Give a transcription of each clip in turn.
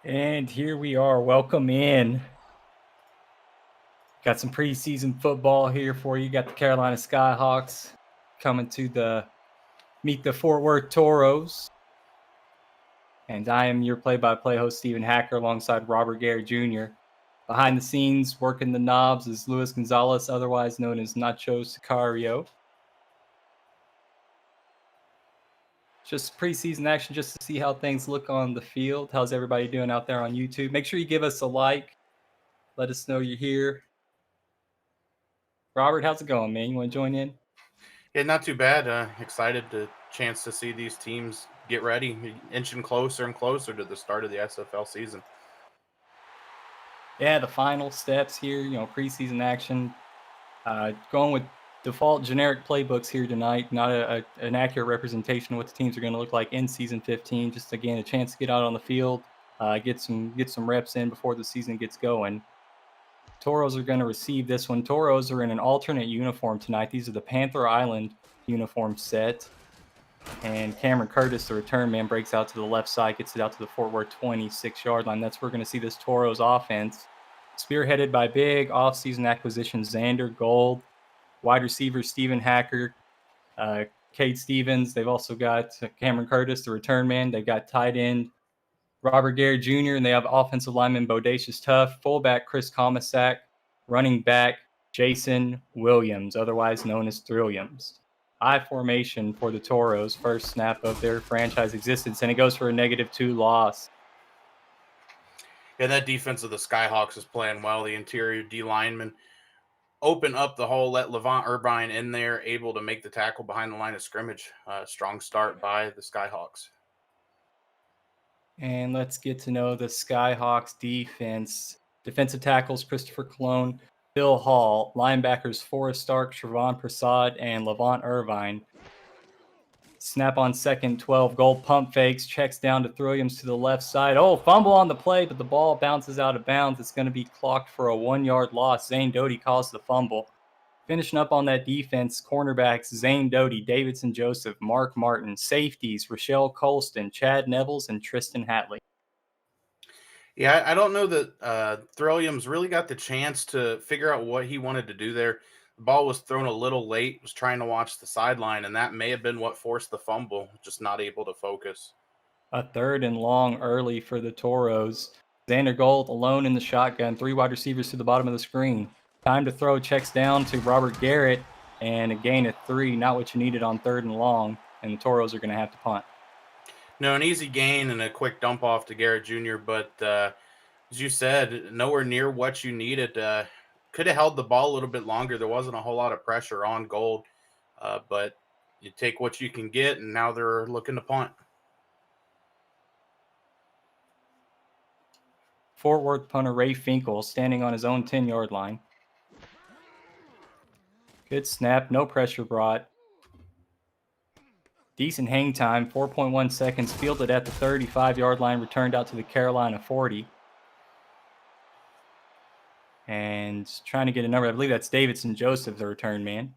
And here we are. Welcome in. Got some preseason football here for you. Got the Carolina Skyhawks coming to meet the Fort Worth Toros. And I am your play-by-play host, Stephen Hacker, alongside Robert Garrett Jr. Behind the scenes, working the knobs, is Luis Gonzalez, otherwise known as Nacho Sicario. Just preseason action just to see how things look on the field. How's everybody doing out there on YouTube? Make sure you give us a like. Let us know you're here. Robert, how's it going, man? You want to join in? Yeah, not too bad. Excited to chance to see these teams get ready, inching closer and closer to the start of the SFL season. Yeah, the final steps here, preseason action. Going with default generic playbooks here tonight, not an accurate representation of what the teams are going to look like in season 15. Just again, a chance to get out on the field, get some reps in before the season gets going. Toros are going to receive this one. Toros are in an alternate uniform tonight. These are the Panther Island uniform set. And Cameron Curtis, the return man, breaks out to the left side, gets it out to the Fort Worth 26-yard line. That's where we're going to see this Toros offense, spearheaded by big offseason acquisition Xander Gold, wide receiver Stephen Hacker, Cade Stevens. They've also got Cameron Curtis, the return man. They've got tight end Robert Garrett Jr., and they have offensive lineman Bodacious Tuff, fullback Chris Comisac, running back Jason Williams, otherwise known as Thrilliams. I formation for the Toros, first snap of their franchise existence, and it goes for a -2 loss. Yeah, that defense of the Skyhawks is playing well. The interior D lineman open up the hole, let Levant Irvine in there, able to make the tackle behind the line of scrimmage. Strong start by the Skyhawks. And let's get to know the Skyhawks defense. Defensive tackles Christopher Colon, Bill Hall, linebackers Forrest Stark, Trevon Prasad, and Levant Irvine. Snap on second, 12. Gold pump fakes, checks down to Thrilliams to the left side. Oh, fumble on the play, but the ball bounces out of bounds. It's going to be clocked for a 1-yard loss. Zane Doty caused the fumble. Finishing up on that defense, cornerbacks Zane Doty, Davidson Joseph, Mark Martin, safeties Rochelle Colston, Chad Nevels, and Tristan Hatley. Yeah, I don't know that Thrilliams really got the chance to figure out what he wanted to do there. The ball was thrown a little late, was trying to watch the sideline, and that may have been what forced the fumble, just not able to focus. A 3rd and long early for the Toros. Xander Gold alone in the shotgun, 3 wide receivers to the bottom of the screen. Time to throw, checks down to Robert Garrett, and a gain of 3, not what you needed on 3rd and long, and the Toros are going to have to punt. No, an easy gain and a quick dump off to Garrett Jr., but as you said, nowhere near what you needed. Could have held the ball a little bit longer. There wasn't a whole lot of pressure on Gold, but you take what you can get, and now they're looking to punt. Fort Worth punter Ray Finkel standing on his own 10-yard line. Good snap, no pressure brought. Decent hang time, 4.1 seconds, fielded at the 35-yard line, returned out to the Carolina 40. And trying to get a number, I believe that's Davidson Joseph, the return man.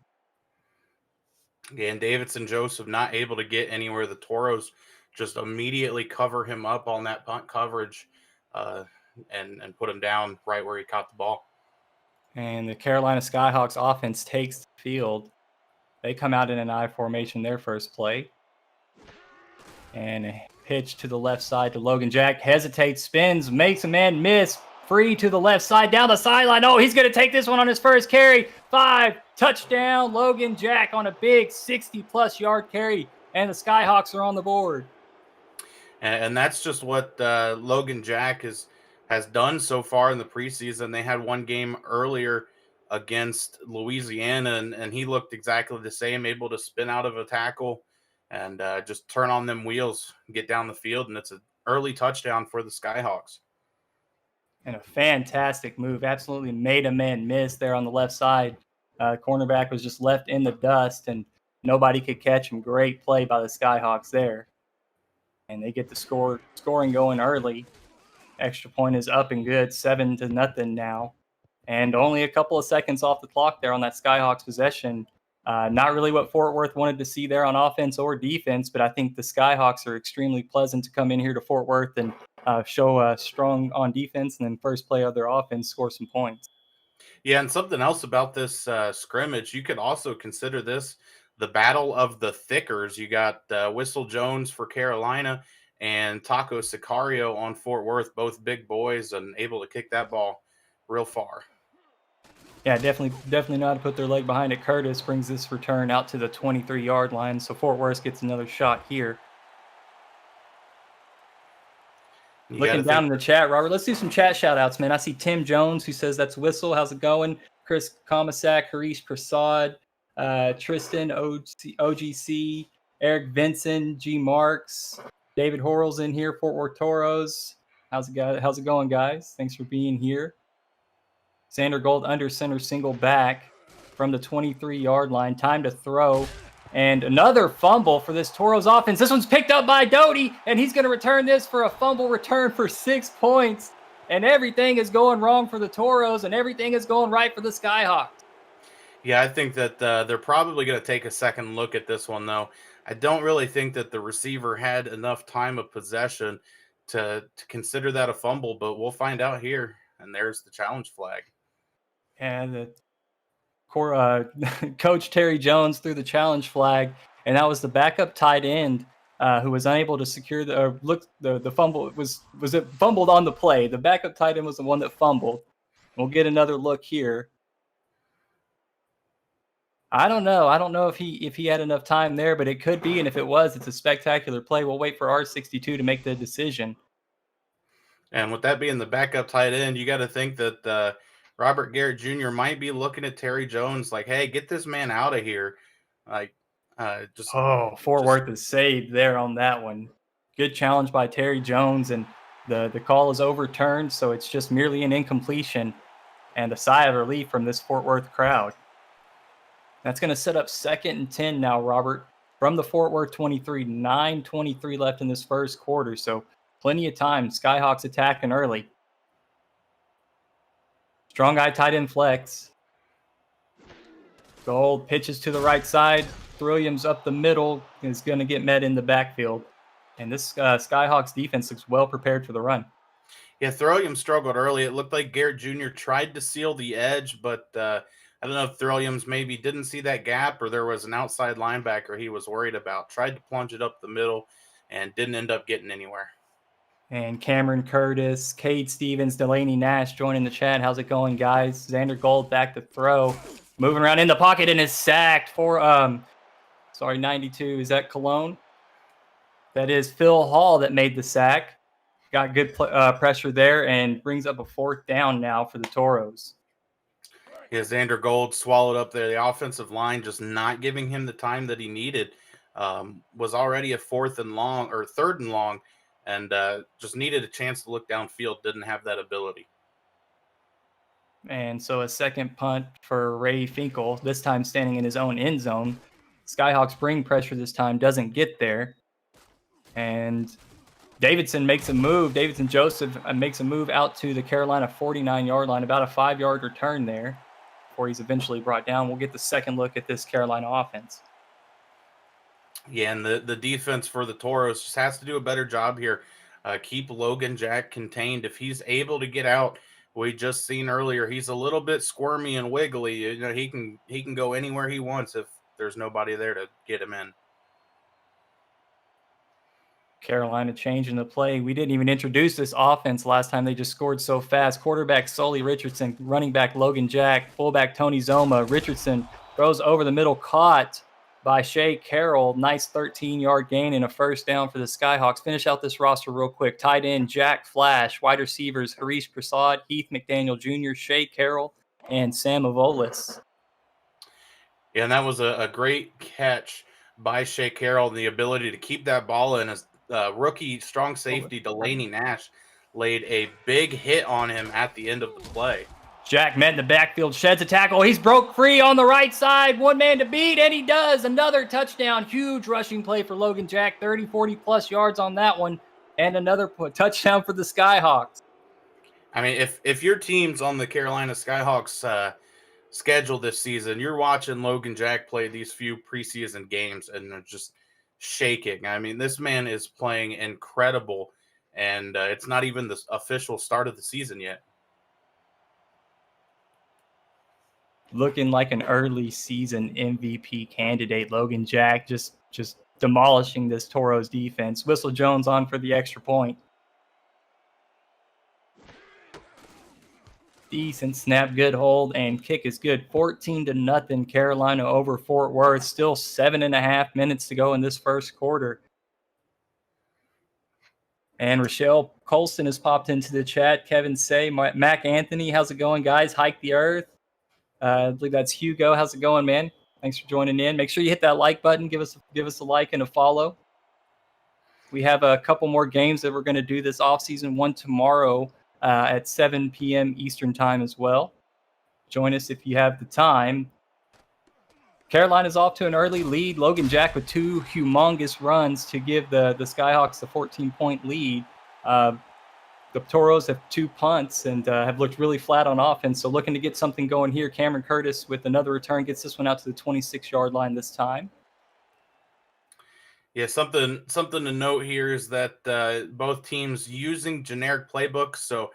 Again, Davidson Joseph not able to get anywhere. The Toros just immediately cover him up on that punt coverage and put him down right where he caught the ball. And the Carolina Skyhawks offense takes the field. They come out in an I formation their first play. And a pitch to the left side to Logan Jack. Hesitates, spins, makes a man miss. Free to the left side, down the sideline. Oh, he's going to take this one on his first carry. 5, touchdown, Logan Jack on a big 60-plus yard carry. And the Skyhawks are on the board. And that's just what Logan Jack has done so far in the preseason. They had one game earlier against Louisiana, and he looked exactly the same, able to spin out of a tackle and just turn on them wheels, get down the field, and it's an early touchdown for the Skyhawks. And a fantastic move. Absolutely made a man miss there on the left side. Cornerback was just left in the dust, and nobody could catch him. Great play by the Skyhawks there. And they get the scoring going early. Extra point is up and good, 7-0 now. And only a couple of seconds off the clock there on that Skyhawks possession. Not really what Fort Worth wanted to see there on offense or defense, but I think the Skyhawks are extremely pleasant to come in here to Fort Worth and show strong on defense, and then first play of their offense score some points. Yeah, and something else about this scrimmage, you could also consider this the battle of the thickers. You got Whistle Jones for Carolina and Taco Sicario on Fort Worth, both big boys and able to kick that ball real far. Yeah, definitely know how to put their leg behind it. Curtis brings this return out to the 23-yard line, so Fort Worth gets another shot here. You got Looking to down think. in the chat, Robert, let's do some chat shout-outs, man. I see Tim Jones, who says that's Whistle. How's it going? Chris Comasack, Harish Prasad, Tristan, OGC, Eric Vincent, G. Marks, David Horrell's in here, Fort Worth Toros. How's it going, guys? Thanks for being here. Xander Gold under center single back from the 23-yard line. Time to throw. And another fumble for this Toros offense. This one's picked up by Doty, and he's going to return this for a fumble return for 6 points. And everything is going wrong for the Toros, and everything is going right for the Skyhawks. Yeah, I think that they're probably going to take a second look at this one, though. I don't really think that the receiver had enough time of possession to consider that a fumble, but we'll find out here. And there's the challenge flag. And Coach Terry Jones threw the challenge flag, and that was the backup tight end who was unable to secure the fumble. It fumbled on the play. The backup tight end was the one that fumbled. We'll get another look here. I don't know if he had enough time there, but it could be, and if it was, it's a spectacular play. We'll wait for R62 to make the decision. And with that being the backup tight end, you got to think that Robert Garrett Jr. might be looking at Terry Jones like, hey, get this man out of here. Fort Worth is saved there on that one. Good challenge by Terry Jones, and the call is overturned, so it's just merely an incompletion and a sigh of relief from this Fort Worth crowd. That's going to set up 2nd and 10 now, Robert, from the Fort Worth 23. 9:23 left in this first quarter, so plenty of time. Skyhawks attacking early. Strong guy tight end flex. Gold pitches to the right side. Williams up the middle is going to get met in the backfield. And this Skyhawks defense looks well prepared for the run. Yeah, Thrillium struggled early. It looked like Garrett Jr. tried to seal the edge, but I don't know if Thrilliums maybe didn't see that gap or there was an outside linebacker he was worried about. Tried to plunge it up the middle and didn't end up getting anywhere. And Cameron Curtis, Cade Stevens, Delaney Nash joining the chat. How's it going, guys? Xander Gold back to throw. Moving around in the pocket and is sacked for 92. Is that Cologne? That is Phil Hall that made the sack. Got good pressure there and brings up a 4th down now for the Toros. Yeah, Xander Gold swallowed up there. The offensive line just not giving him the time that he needed. Was already a 3rd and long, and just needed a chance to look downfield. Didn't have that ability. And so a second punt for Ray Finkel, this time standing in his own end zone. Skyhawks bring pressure this time, doesn't get there. And Davidson makes a move. Davidson Joseph makes a move out to the Carolina 49-yard line, about a 5-yard return there before he's eventually brought down. We'll get the second look at this Carolina offense. Yeah, and the defense for the Toros just has to do a better job here. Keep Logan Jack contained. If he's able to get out, we just seen earlier, he's a little bit squirmy and wiggly. You know, he can go anywhere he wants if there's nobody there to get him in. Carolina changing the play. We didn't even introduce this offense last time. They just scored so fast. Quarterback Sully Richardson, running back Logan Jack, fullback Tony Zoma. Richardson throws over the middle, caught by Shea Carroll. Nice 13-yard gain and a 1st down for the Skyhawks. Finish out this roster real quick. Tight end Jack Flash, wide receivers Harish Prasad, Heath McDaniel Jr., Shea Carroll, and Sam Avolis. Yeah, and that was a great catch by Shea Carroll. The ability to keep that ball in as rookie strong safety Delaney Nash laid a big hit on him at the end of the play. Jack met in the backfield, sheds a tackle. He's broke free on the right side. One man to beat, and he does. Another touchdown. Huge rushing play for Logan Jack. 30, 40-plus yards on that one. And another touchdown for the Skyhawks. I mean, if your team's on the Carolina Skyhawks schedule this season, you're watching Logan Jack play these few preseason games, and they're just shaking. I mean, this man is playing incredible. and it's not even the official start of the season yet. Looking like an early season MVP candidate, Logan Jack just demolishing this Toros defense. Whistle Jones on for the extra point. Decent snap, good hold, and kick is good. 14-0 Carolina over Fort Worth. Still 7.5 minutes to go in this first quarter. And Rochelle Colston has popped into the chat. Kevin Say, Mac Anthony, how's it going, guys? Hike the Earth. I believe that's Hugo. How's it going, man? Thanks for joining in. Make sure you hit that like button. Give us a like and a follow. We have a couple more games that we're going to do this offseason. One tomorrow at 7 p.m. Eastern time as well. Join us if you have the time. Carolina's off to an early lead. Logan Jack with 2 humongous runs to give the Skyhawks the 14-point lead. The Toros have 2 punts and have looked really flat on offense. So looking to get something going here. Cameron Curtis with another return gets this one out to the 26-yard line this time. Yeah, something to note here is that both teams using generic playbooks, so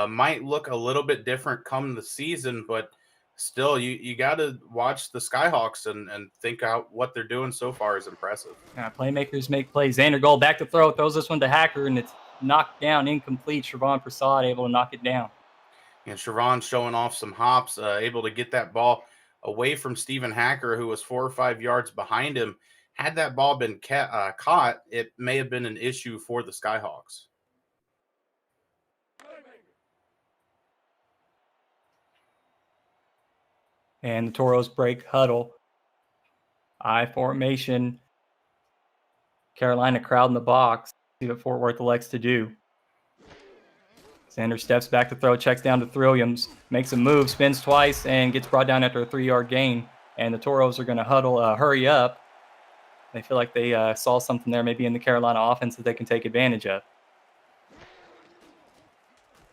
might look a little bit different come the season, but still, you got to watch the Skyhawks and think out what they're doing so far is impressive. Playmakers make plays. Xander Gold back to throw, throws this one to Hacker, and it's knocked down, incomplete. Shervon Prasad able to knock it down. And Shervon showing off some hops, able to get that ball away from Stephen Hacker, who was 4 or 5 yards behind him. Had that ball been caught, it may have been an issue for the Skyhawks. And the Toros break huddle. I formation. Carolina crowd in the box. See what Fort Worth elects to do. Xander steps back to throw, checks down to Williams, makes a move, spins twice, and gets brought down after a 3-yard gain. And the Toros are going to huddle, hurry up. They feel like they saw something there maybe in the Carolina offense that they can take advantage of.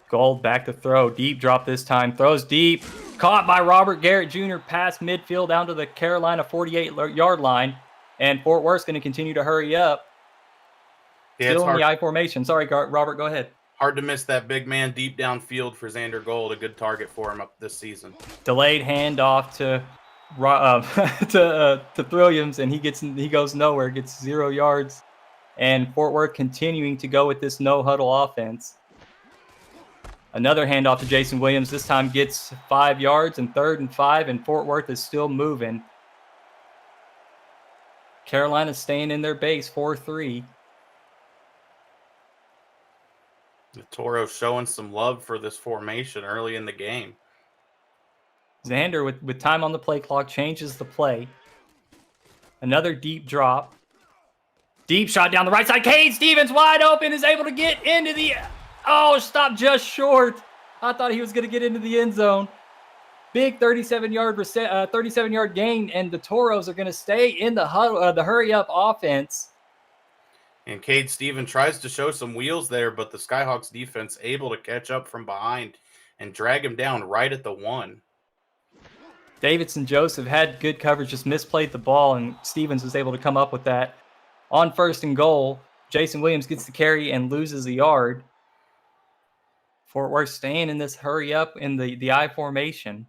Gold back to throw. Deep drop this time. Throws deep. Caught by Robert Garrett Jr. past midfield down to the Carolina 48-yard line. And Fort Worth's going to continue to hurry up. Yeah, Still in the I formation. Sorry, Robert, go ahead. Hard to miss that big man deep downfield for Xander Gold. A good target for him up this season. Delayed handoff to Williams, and he goes nowhere, gets 0 yards. And Fort Worth continuing to go with this no-huddle offense. Another handoff to Jason Williams. This time gets 5 yards and 3rd and 5, and Fort Worth is still moving. Carolina's staying in their base, 4-3. The Toros showing some love for this formation early in the game. Xander, with time on the play clock, changes the play. Another deep drop. Deep shot down the right side. Cade Stevens wide open, is able to get into the... Oh, stopped just short. I thought he was going to get into the end zone. Big 37-yard gain, and the Toros are going to stay in the hurry-up offense. And Cade Stevens tries to show some wheels there, but the Skyhawks defense able to catch up from behind and drag him down right at the 1. Davidson Joseph had good coverage, just misplayed the ball, and Stevens was able to come up with that. On 1st and goal, Jason Williams gets the carry and loses a yard. Fort Worth staying in this hurry up in the I formation.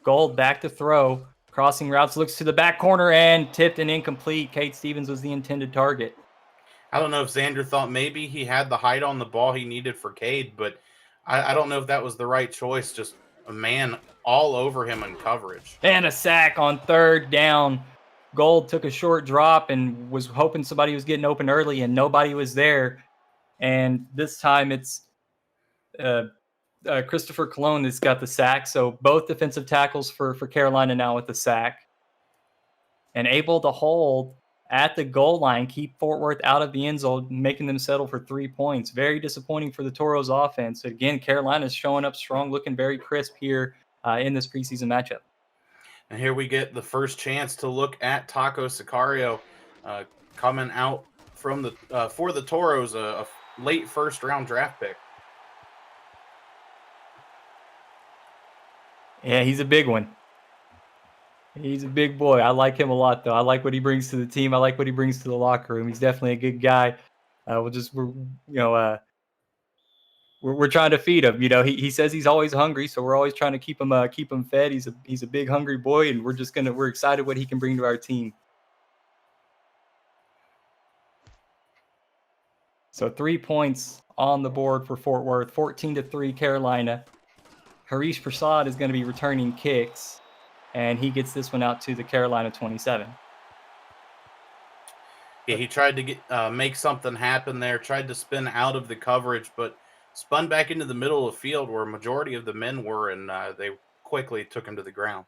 Gold back to throw. Crossing routes, looks to the back corner and tipped and incomplete. Cade Stevens was the intended target. I don't know if Xander thought maybe he had the height on the ball he needed for Cade, but I don't know if that was the right choice. Just a man all over him in coverage. And a sack on 3rd down. Gold took a short drop and was hoping somebody was getting open early, and nobody was there. And this time it's Christopher Colon that's got the sack. So both defensive tackles for Carolina now with the sack. And able to hold at the goal line, keep Fort Worth out of the end zone, making them settle for 3 points. Very disappointing for the Toros offense. Again, Carolina's showing up strong, looking very crisp here in this preseason matchup. And here we get the first chance to look at Taco Sicario coming out from the for the Toros, a late 1st-round draft pick. Yeah, he's a big one. He's a big boy. I like him a lot, though. I like what he brings to the team. I like what he brings to the locker room. He's definitely a good guy. We're trying to feed him. He says he's always hungry, so we're always trying to keep him fed. He's a big hungry boy, and we're excited what he can bring to our team. So 3 points on the board for Fort Worth, 14-3 Carolina. Harish Prasad is going to be returning kicks, and he gets this one out to the Carolina 27. Yeah, he tried to make something happen there, tried to spin out of the coverage, but spun back into the middle of the field where a majority of the men were, and they quickly took him to the ground.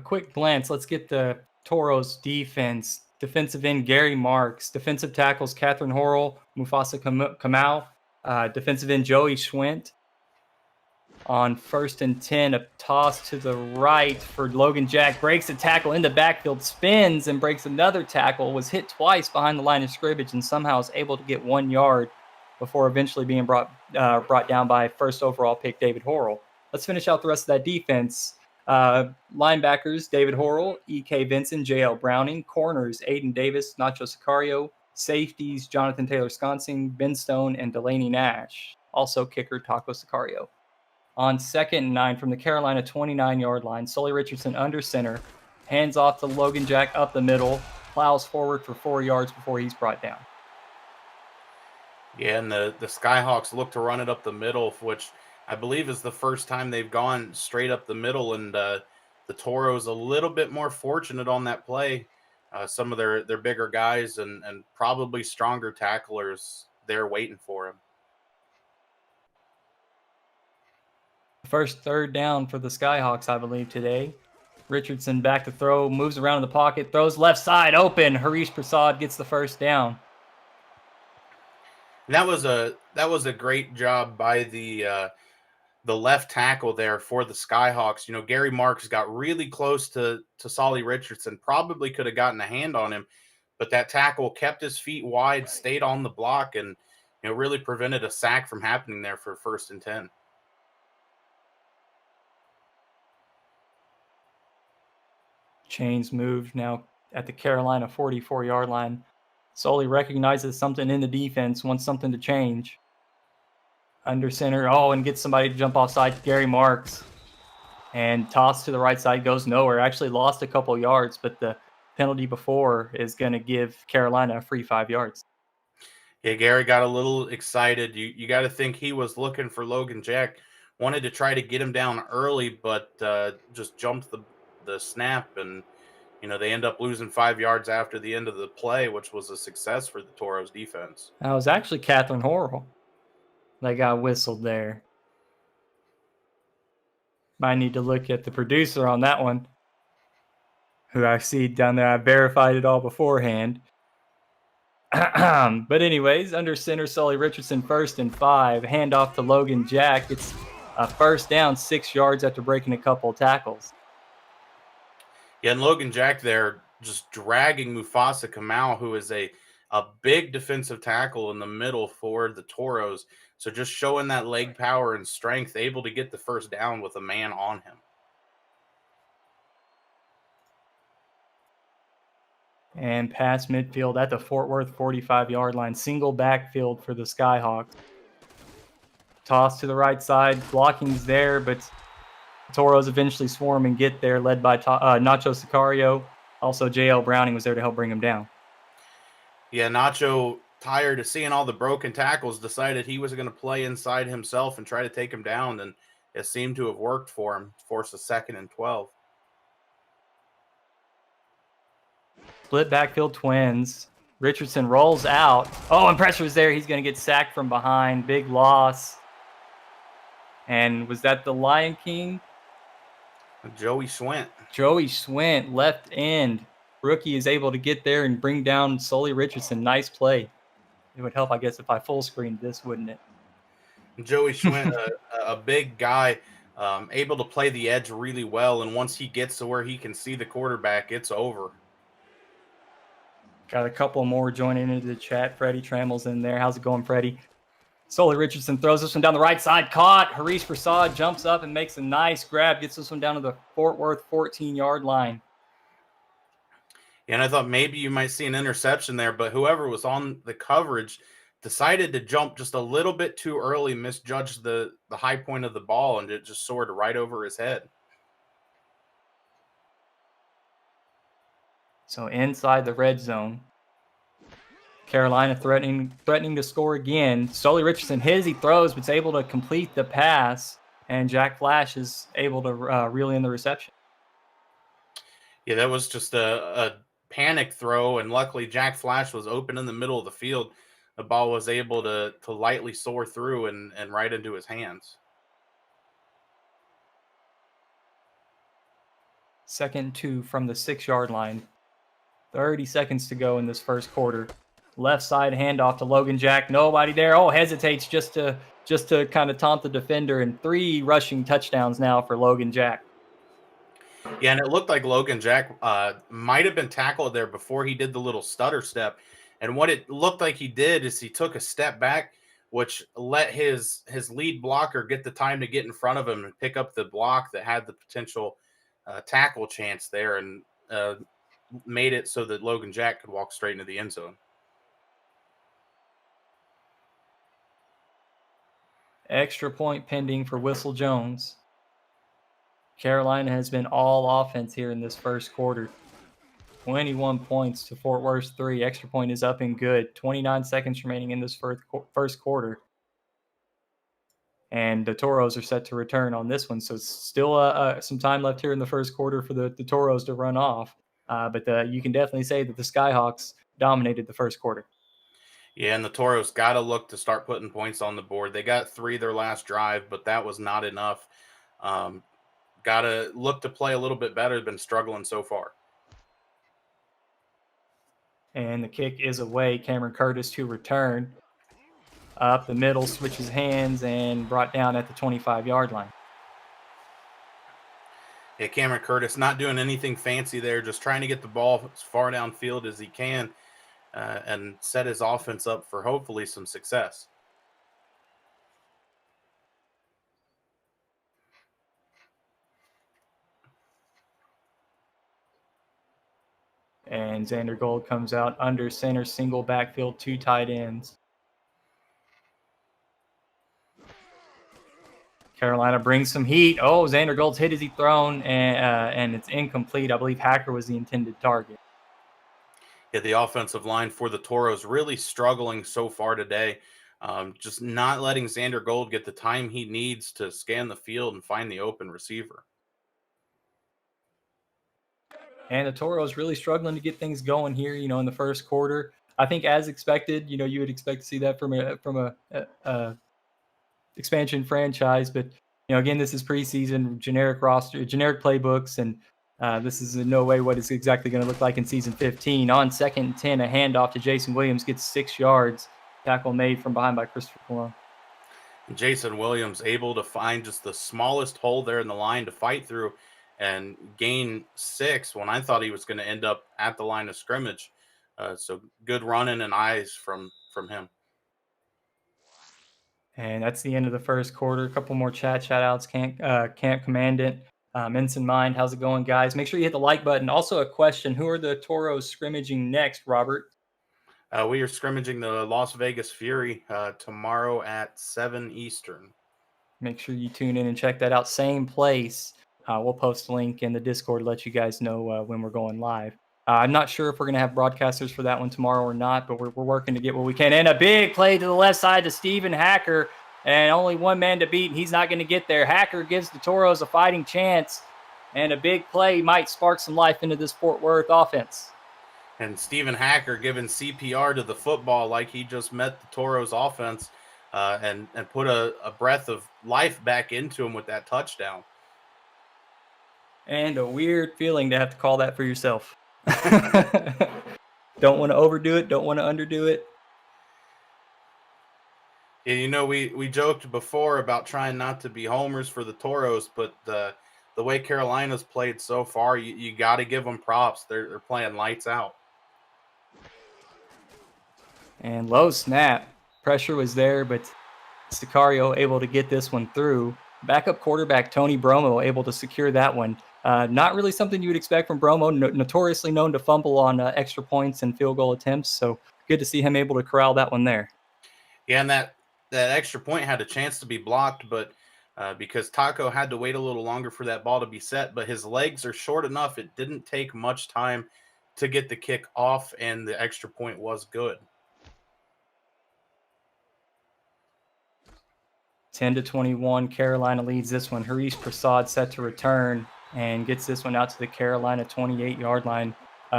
Quick glance. Let's get the Toros defense. Defensive end, Gary Marks. Defensive tackles, Catherine Horrell, Mufasa Kamau. Defensive end, Joey Schwint. On 1st and 10, a toss to the right for Logan Jack. Breaks a tackle in the backfield, spins and breaks another tackle. Was hit twice behind the line of scrimmage and somehow is able to get 1 yard before eventually being brought down by first overall pick David Horrell. Let's finish out the rest of that defense. Linebackers, David Horrell, E.K. Vincent, J.L. Browning. Corners, Aiden Davis, Nacho Sicario. Safeties, Jonathan Taylor-Sconsing, Ben Stone, and Delaney Nash. Also kicker, Taco Sicario. On 2nd and 9 from the Carolina 29-yard line, Sully Richardson under center, hands off to Logan Jack up the middle, plows forward for 4 yards before he's brought down. Yeah, and the Skyhawks look to run it up the middle, which I believe is the first time they've gone straight up the middle, and the Toros a little bit more fortunate on that play. Some of their bigger guys and probably stronger tacklers there waiting for him. First 3rd down for the Skyhawks, I believe, today. Richardson back to throw, moves around in the pocket, throws left side open. Harish Prasad gets the first down. And that was a great job by the left tackle there for the Skyhawks. Gary Marks got really close to Solly Richardson, probably could have gotten a hand on him, but that tackle kept his feet wide, stayed on the block, and really prevented a sack from happening there for 1st and 10. Chains moved now at the Carolina 44-yard line. Sully recognizes something in the defense, wants something to change. Under center, and gets somebody to jump offside, Gary Marks. And toss to the right side goes nowhere. Actually lost a couple yards, but the penalty before is going to give Carolina a free 5 yards. Yeah, Gary got a little excited. You got to think he was looking for Logan Jack, wanted to try to get him down early, but just jumped the snap, and they end up losing 5 yards after the end of the play, which was a success for the Toros defense. That was actually Catherine Horrell that got whistled there. Might need to look at the producer on that one, who I see down there. I verified it all beforehand. But anyways, under center, Sully Richardson, 1st and 5. Handoff to Logan Jack. It's a 1st down, 6 yards after breaking a couple tackles. Yeah, and Logan Jack there just dragging Mufasa Kamau, who is a big defensive tackle in the middle for the Toros. So just showing that leg power and strength, able to get the 1st down with a man on him. And past midfield at the Fort Worth 45-yard line. Single backfield for the Skyhawks. Toss to the right side. Blocking's there, but Toros eventually swarm and get there, led by Nacho Sicario. Also, J.L. Browning was there to help bring him down. Yeah, Nacho, tired of seeing all the broken tackles, decided he was going to play inside himself and try to take him down, and it seemed to have worked for him. Force a 2nd and 12. Split backfield Twins. Richardson rolls out. And pressure's there. He's going to get sacked from behind. Big loss. And was that the Lion King? Joey Schwint. Joey Schwint, left end. Rookie is able to get there and bring down Sully Richardson. Nice play. It would help, I guess, if I full screened this, wouldn't it? Joey Schwint, a big guy, able to play the edge really well. And once he gets to where he can see the quarterback, it's over. Got a couple more joining into the chat. Freddie Trammell's in there. How's it going, Freddie? Sully Richardson throws this one down the right side. Caught. Harish Prasad jumps up and makes a nice grab. Gets this one down to the Fort Worth 14-yard line. And I thought maybe you might see an interception there, but whoever was on the coverage decided to jump just a little bit too early, misjudged the high point of the ball, and it just soared right over his head. So inside the red zone, Carolina threatening to score again. Stoley Richardson hits, he throws, but is able to complete the pass, and Jack Flash is able to reel in the reception. Yeah, that was just a panic throw, and luckily Jack Flash was open in the middle of the field. The ball was able to lightly soar through and right into his hands. 2nd and 2 from the 6-yard line. 30 seconds to go in this first quarter. Left side handoff to Logan Jack. Nobody there. Oh, hesitates just to kind of taunt the defender, and 3 rushing touchdowns now for Logan Jack. Yeah, and it looked like Logan Jack might have been tackled there before he did the little stutter step. And what it looked like he did is he took a step back, which let his lead blocker get the time to get in front of him and pick up the block that had the potential tackle chance there, and made it so that Logan Jack could walk straight into the end zone. Extra point pending for Whistle Jones. Carolina has been all offense here in this first quarter. 21 points to Fort Worth 3. Extra point is up and good. 29 seconds remaining in this first quarter. And the Toros are set to return on this one. So it's still some time left here in the first quarter for the Toros to run off. But you can definitely say that the Skyhawks dominated the first quarter. Yeah, and the Toros got to look to start putting points on the board. They got 3 their last drive, but that was not enough. Got to look to play a little bit better. Been struggling so far. And the kick is away. Cameron Curtis to return. Up the middle, switches hands, and brought down at the 25-yard line. Yeah, Cameron Curtis not doing anything fancy there, just trying to get the ball as far downfield as he can and set his offense up for hopefully some success. And Xander Gold comes out under center, single backfield, 2 tight ends. Carolina brings some heat. Oh, Xander Gold's hit as he thrown, and it's incomplete. I believe Hacker was the intended target. Yeah, the offensive line for the Toros really struggling so far today. Just not letting Xander Gold get the time he needs to scan the field and find the open receiver. And the Toros really struggling to get things going here, in the first quarter. I think as expected, you would expect to see that from a expansion franchise, but again, this is preseason, generic roster, generic playbooks, and this is in no way what it's exactly going to look like in season 15. On 2nd and 10, a handoff to Jason Williams gets 6 yards. Tackle made from behind by Christopher Colon. Jason Williams able to find just the smallest hole there in the line to fight through and gain 6 when I thought he was going to end up at the line of scrimmage. So good running and eyes from him. And that's the end of the first quarter. A couple more chat outs. Camp Commandant, Ensign Mind, how's it going, guys? Make sure you hit the like button. Also a question, who are the Toros scrimmaging next, Robert? We are scrimmaging the Las Vegas Fury tomorrow at 7 Eastern. Make sure you tune in and check that out. Same place. We'll post a link in the Discord to let you guys know when we're going live. I'm not sure if we're going to have broadcasters for that one tomorrow or not, but we're working to get what we can. And a big play to the left side to Steven Hacker, and only one man to beat, and he's not going to get there. Hacker gives the Toros a fighting chance, and a big play might spark some life into this Fort Worth offense. And Steven Hacker giving CPR to the football like he just met the Toros offense and put a breath of life back into him with that touchdown. And a weird feeling to have to call that for yourself. Don't want to overdo it. Don't want to underdo it. Yeah, we joked before about trying not to be homers for the Toros, but the way Carolina's played so far, you got to give them props. They're playing lights out. And low snap. Pressure was there, but Sicario able to get this one through. Backup quarterback Tony Bromo able to secure that one. Not really something you would expect from Bromo, notoriously known to fumble on extra points and field goal attempts. So good to see him able to corral that one there. Yeah, and that extra point had a chance to be blocked, but because Taco had to wait a little longer for that ball to be set, but his legs are short enough, it didn't take much time to get the kick off, and the extra point was good. 10-21, Carolina leads this one. Harish Prasad set to return and gets this one out to the Carolina 28-yard line.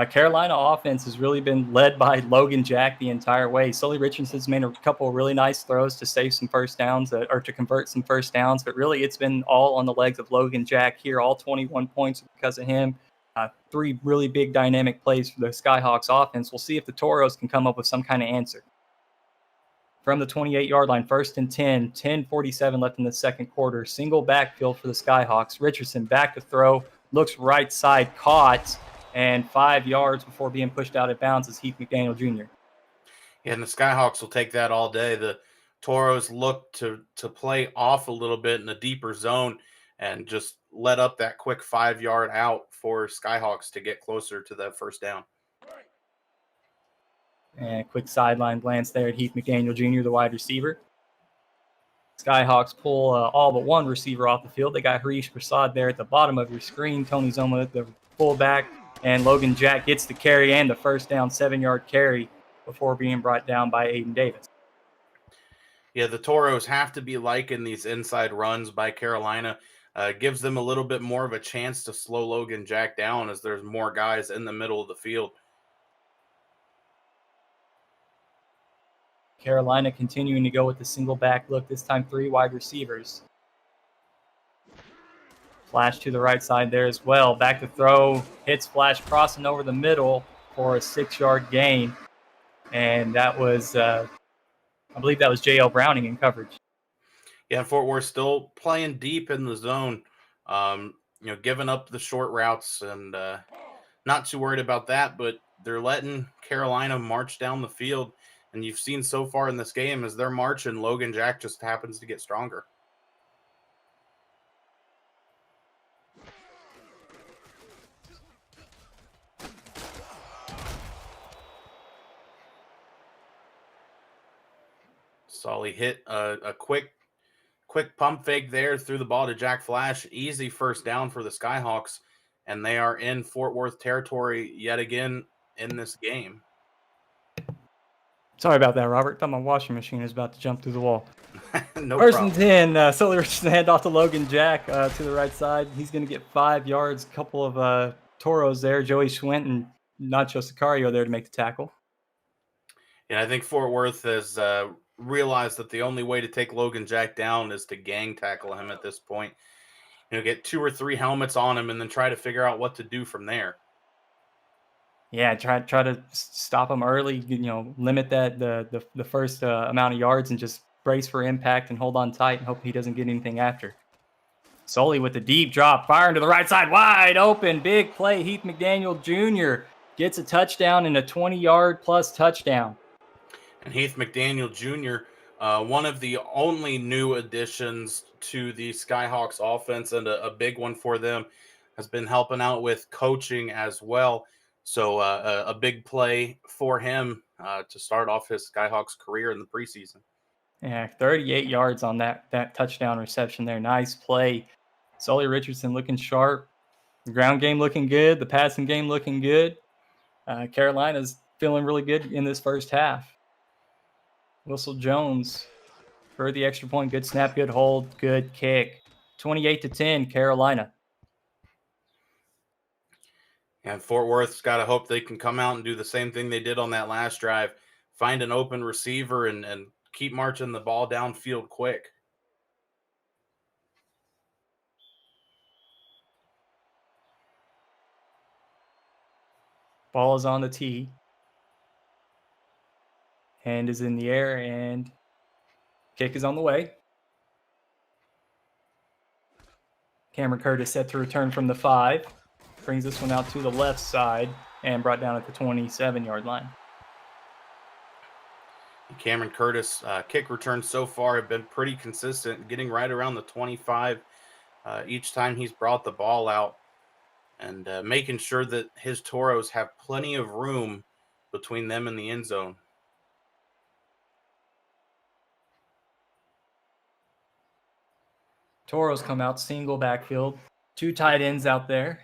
Carolina offense has really been led by Logan Jack the entire way. Sully Richardson's made a couple of really nice throws to save some first downs or to convert some first downs, but really it's been all on the legs of Logan Jack here. All 21 points because of him. 3 really big dynamic plays for the Skyhawks offense. We'll see if the Toros can come up with some kind of answer. From the 28-yard line, 1st and 10, 10:47 left in the second quarter. Single backfield for the Skyhawks. Richardson back to throw, looks right side, caught, and 5 yards before being pushed out of bounds is Heath McDaniel Jr. Yeah, and the Skyhawks will take that all day. The Toros look to play off a little bit in a deeper zone and just let up that quick 5-yard out for Skyhawks to get closer to that first down. And a quick sideline glance there at Heath McDaniel Jr., the wide receiver. Skyhawks pull all but one receiver off the field. They got Harish Prasad there at the bottom of your screen. Tony Zoma, the fullback, and Logan Jack gets the carry and the first down 7-yard carry before being brought down by Aiden Davis. Yeah, the Toros have to be liking these inside runs by Carolina. Gives them a little bit more of a chance to slow Logan Jack down as there's more guys in the middle of the field. Carolina continuing to go with the single back look, this time 3 wide receivers. Flash to the right side there as well. Back to throw, hits Flash crossing over the middle for a 6-yard gain. And that was, I believe that was J.L. Browning in coverage. Yeah, Fort Worth still playing deep in the zone, giving up the short routes and not too worried about that, but they're letting Carolina march down the field. And you've seen so far in this game as they're marching, Logan Jack just happens to get stronger. Solly hit a quick pump fake there, threw the ball to Jack Flash. Easy first down for the Skyhawks, and they are in Fort Worth territory yet again in this game. Sorry about that, Robert. Thought my washing machine was about to jump through the wall. No First problem. and 10, Sully Richardson hand off to Logan Jack to the right side. He's going to get 5 yards. A couple of Toros there. Joey Schwint and Nacho Sicario there to make the tackle. And I think Fort Worth has realized that the only way to take Logan Jack down is to gang tackle him at this point. Get 2 or 3 helmets on him and then try to figure out what to do from there. Yeah, try to stop him early. Limit that the first amount of yards and just brace for impact and hold on tight and hope he doesn't get anything after. Sully with the deep drop, firing to the right side, wide open, big play. Heath McDaniel Jr. gets a touchdown and a 20-yard plus touchdown. And Heath McDaniel Jr., one of the only new additions to the Skyhawks offense and a big one for them, has been helping out with coaching as well. So a big play for him to start off his Skyhawks career in the preseason. Yeah, 38 yards on that touchdown reception there. Nice play. Sully Richardson looking sharp. The ground game looking good. The passing game looking good. Carolina's feeling really good in this first half. Whistle Jones for the extra point. Good snap, good hold, good kick. 28-10, Carolina. And Fort Worth's got to hope they can come out and do the same thing they did on that last drive. Find an open receiver and keep marching the ball downfield quick. Ball is on the tee. Hand is in the air and kick is on the way. Cameron Curtis set to return from the 5. Brings this one out to the left side and brought down at the 27-yard line. Cameron Curtis, kick returns so far have been pretty consistent, getting right around the 25 each time he's brought the ball out. and making sure that his Toros have plenty of room between them and the end zone. Toros come out single backfield. 2 tight ends out there.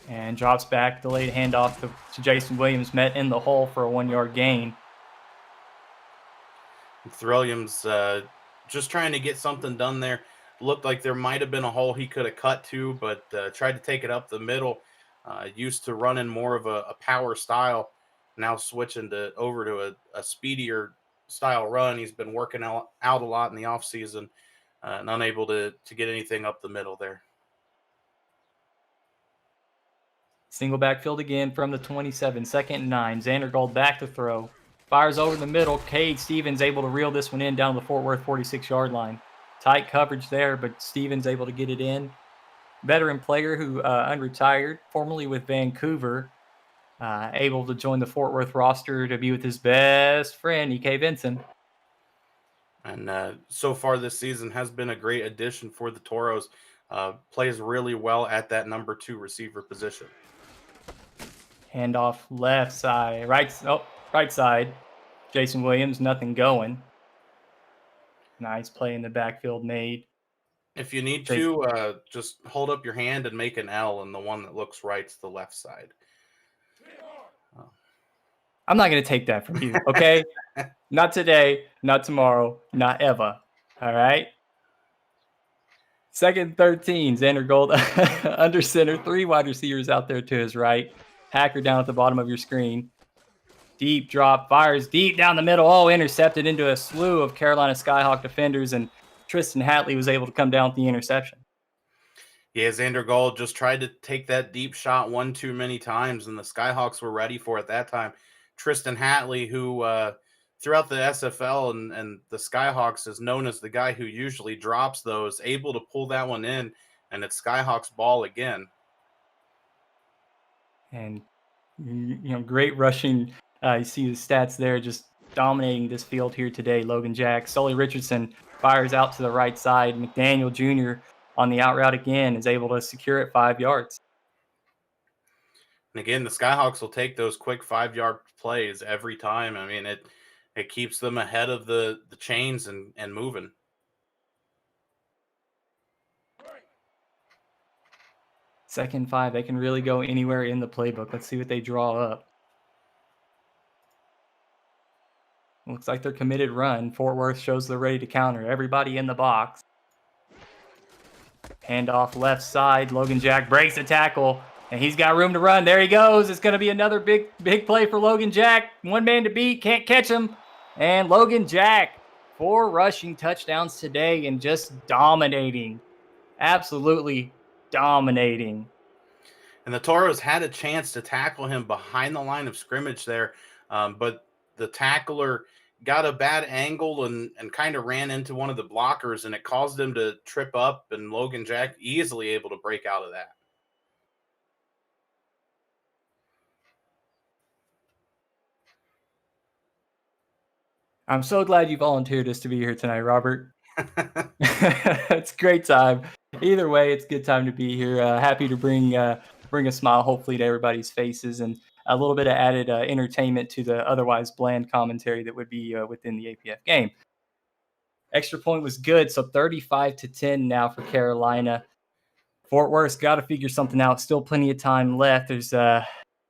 And drops back, delayed handoff to Jason Williams, met in the hole for a 1-yard gain. Williams just trying to get something done there. Looked like there might have been a hole he could have cut to, but tried to take it up the middle. Used to running more of a power style, now switching over to a speedier style run. He's been working out a lot in the offseason and unable to get anything up the middle there. Single backfield again from the 27, 2nd and 9. Zandergaard back to throw. Fires over the middle. Cade Stevens able to reel this one in down the Fort Worth 46-yard line. Tight coverage there, but Stevens able to get it in. Veteran player who unretired, formerly with Vancouver, able to join the Fort Worth roster to be with his best friend, E.K. Benson. And so far this season has been a great addition for the Toros. Plays really well at that number 2 receiver position. Handoff left side, right side. Jason Williams, nothing going. Nice play in the backfield made. If you need to, just hold up your hand and make an L, and the one that looks right's the left side. I'm not going to take that from you, okay? Not today, not tomorrow, not ever. All right? 2nd and 13, Zandergaard under center. 3 wide receivers out there to his right. Hacker down at the bottom of your screen. Deep drop, fires deep down the middle. Oh, intercepted into a slew of Carolina Skyhawk defenders, and Tristan Hatley was able to come down with the interception. Yeah, Zandergaard just tried to take that deep shot one too many times, and the Skyhawks were ready for it that time. Tristan Hatley, who throughout the SFL and the Skyhawks is known as the guy who usually drops those, able to pull that one in, and it's Skyhawks ball again. And, great rushing. You see the stats there, just dominating this field here today. Logan Jack, Sully Richardson fires out to the right side. McDaniel Jr. on the out route again is able to secure it 5 yards. And again, the Skyhawks will take those quick 5-yard plays every time. I mean, it keeps them ahead of the chains and moving. Second 5, they can really go anywhere in the playbook. Let's see what they draw up. Looks like they're committed run. Fort Worth shows they're ready to counter. Everybody in the box. Handoff left side. Logan Jack breaks the tackle, and he's got room to run. There he goes. It's going to be another big play for Logan Jack. 1 man to beat. Can't catch him. And Logan Jack, 4 rushing touchdowns today and just dominating. Absolutely dominating. And the Toros had a chance to tackle him behind the line of scrimmage there, but the tackler got a bad angle and kind of ran into one of the blockers, and it caused him to trip up, and Logan Jack easily able to break out of that. I'm so glad you volunteered us to be here tonight, Robert. It's a great time. Either way, it's a good time to be here. Happy to bring a smile, hopefully, to everybody's faces and a little bit of added entertainment to the otherwise bland commentary that would be within the APF game. Extra point was good, so 35-10 now for Carolina. Fort Worth's got to figure something out. Still plenty of time left. There's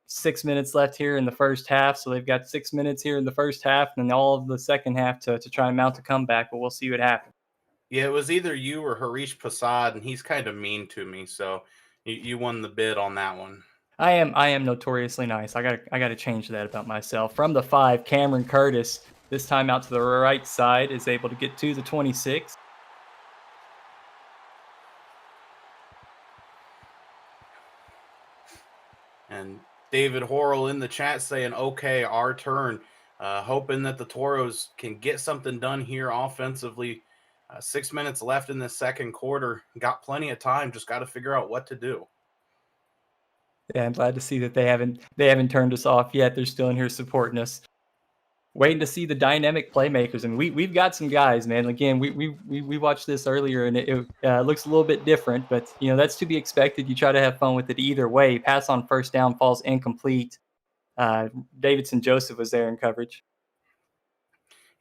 6 minutes left here in the first half, so they've got 6 minutes here in the first half and then all of the second half to try and mount a comeback, but we'll see what happens. Yeah, it was either you or Harish Prasad, and he's kind of mean to me, so you won the bid on that one. I am notoriously nice. I gotta change that about myself. From the 5, Cameron Curtis, this time out to the right side, is able to get to the 26. And David Horrell in the chat saying, okay, our turn. Hoping that the Toros can get something done here offensively. 6 minutes left in the second quarter. Got plenty of time. Just got to figure out what to do. Yeah, I'm glad to see that they haven't turned us off yet. They're still in here supporting us. waiting to see the dynamic playmakers, and we've got some guys, man. Again, we watched this earlier, and it looks a little bit different, but that's to be expected. You try to have fun with it either way. Pass on first down falls incomplete. Davidson Joseph was there in coverage.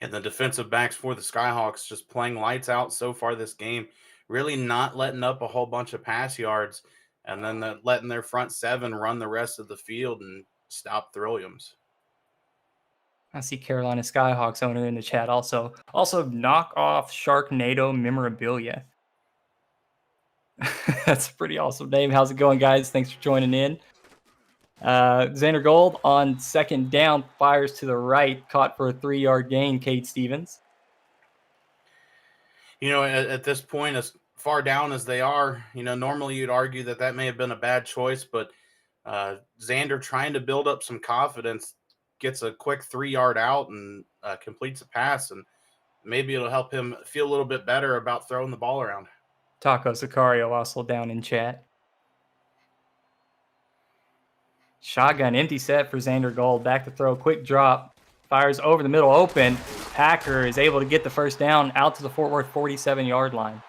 And the defensive backs for the Skyhawks just playing lights out so far this game, really not letting up a whole bunch of pass yards, and then letting their front seven run the rest of the field and stop Williams. I see Carolina Skyhawks owner in the chat also. Also, knock off Sharknado memorabilia. That's a pretty awesome name. How's it going, guys? Thanks for joining in. Xander Gold on second down fires to the right, caught for a 3-yard gain. Cade Stevens. At this point, as far down as they are, normally you'd argue that may have been a bad choice, but Xander trying to build up some confidence, gets a quick 3-yard out and completes a pass, and maybe it'll help him feel a little bit better about throwing the ball around. Taco Sicario also down in chat. Shotgun, empty set for Xander Gold. Back to throw, quick drop. Fires over the middle, open. Hacker is able to get the first down out to the Fort Worth 47-yard line.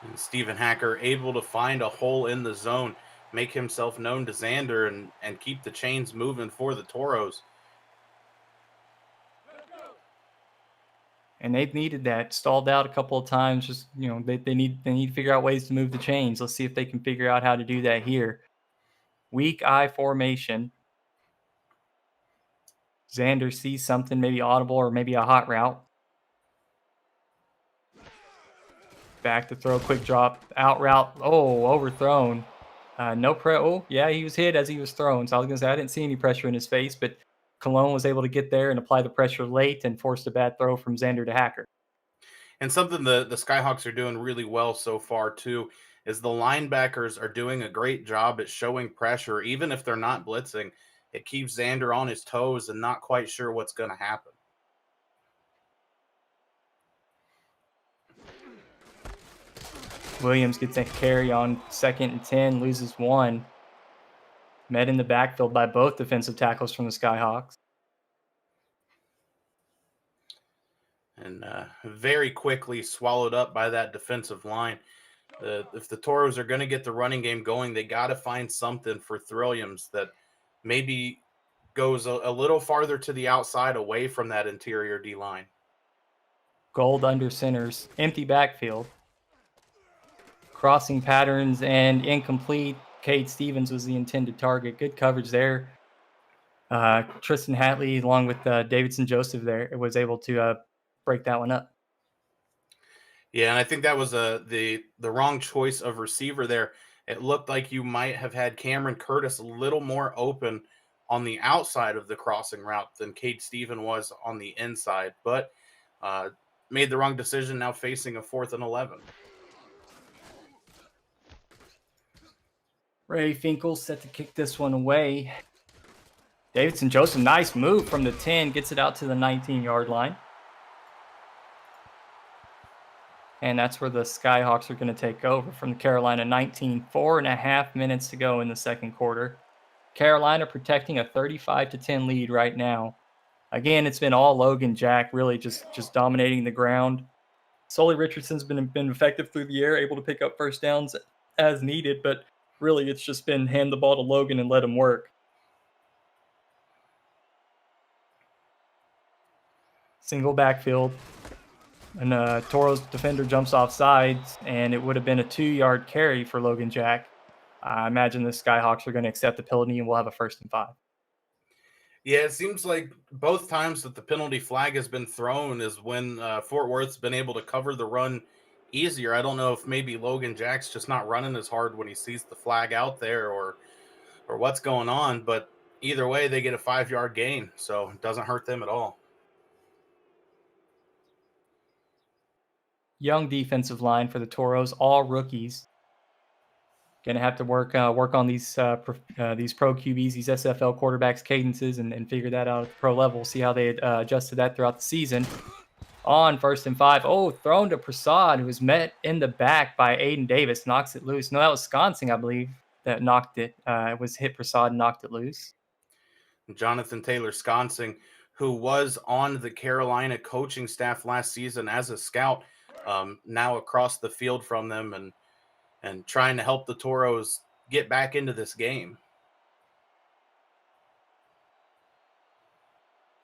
And Stephen Hacker able to find a hole in the zone, make himself known to Xander, and keep the chains moving for the Toros. And they've needed that. Stalled out a couple of times. Just, they need to figure out ways to move the chains. Let's see if they can figure out how to do that here. Weak eye formation. Xander sees something, maybe audible or maybe a hot route. Back to throw, quick drop, out route. Oh, overthrown. He was hit as he was thrown. So I was going to say, I didn't see any pressure in his face, but Cologne was able to get there and apply the pressure late and forced a bad throw from Xander to Hacker. And something the Skyhawks are doing really well so far, too, is the linebackers are doing a great job at showing pressure. Even if they're not blitzing, it keeps Xander on his toes and not quite sure what's going to happen. Williams gets a carry on 2nd and 10, loses 1. Met in the backfield by both defensive tackles from the Skyhawks. And very quickly swallowed up by that defensive line. If the Toros are going to get the running game going, they got to find something for Williams that maybe goes a little farther to the outside away from that interior D-line. Gold under centers, empty backfield. Crossing patterns and incomplete. Cade Stevens was the intended target. Good coverage there. Tristan Hatley, along with Davidson Joseph there, was able to break that one up. Yeah, and I think that was the wrong choice of receiver there. It looked like you might have had Cameron Curtis a little more open on the outside of the crossing route than Cade Stevens was on the inside, but made the wrong decision, now facing a 4th and 11. Ray Finkel set to kick this one away. Davidson Joseph, nice move from the 10, gets it out to the 19-yard line. And that's where the Skyhawks are going to take over from the Carolina 19. 4.5 minutes to go in the second quarter. Carolina protecting a 35-10 lead right now. Again, it's been all Logan Jack, really just dominating the ground. Sully Richardson's been effective through the air, able to pick up first downs as needed, but really it's just been hand the ball to Logan and let him work. Single backfield. And Toros defender jumps off sides, and it would have been a 2-yard carry for Logan Jack. I imagine the Skyhawks are going to accept the penalty, and we'll have a 1st and 5. Yeah, it seems like both times that the penalty flag has been thrown is when Fort Worth's been able to cover the run easier. I don't know if maybe Logan Jack's just not running as hard when he sees the flag out there or what's going on, but either way, they get a 5-yard gain, so it doesn't hurt them at all. Young defensive line for the Toros, all rookies. Going to have to work on these pro QBs, these SFL quarterbacks' cadences, and figure that out at the pro level. See how they adjust to that throughout the season. On 1st and 5. Oh, thrown to Prasad, who was met in the back by Aiden Davis. Knocks it loose. No, that was Sconsing, I believe, that knocked it. It was hit Prasad and knocked it loose. Jonathan Taylor Sconsing, who was on the Carolina coaching staff last season as a scout, now across the field from them and trying to help the Toros get back into this game.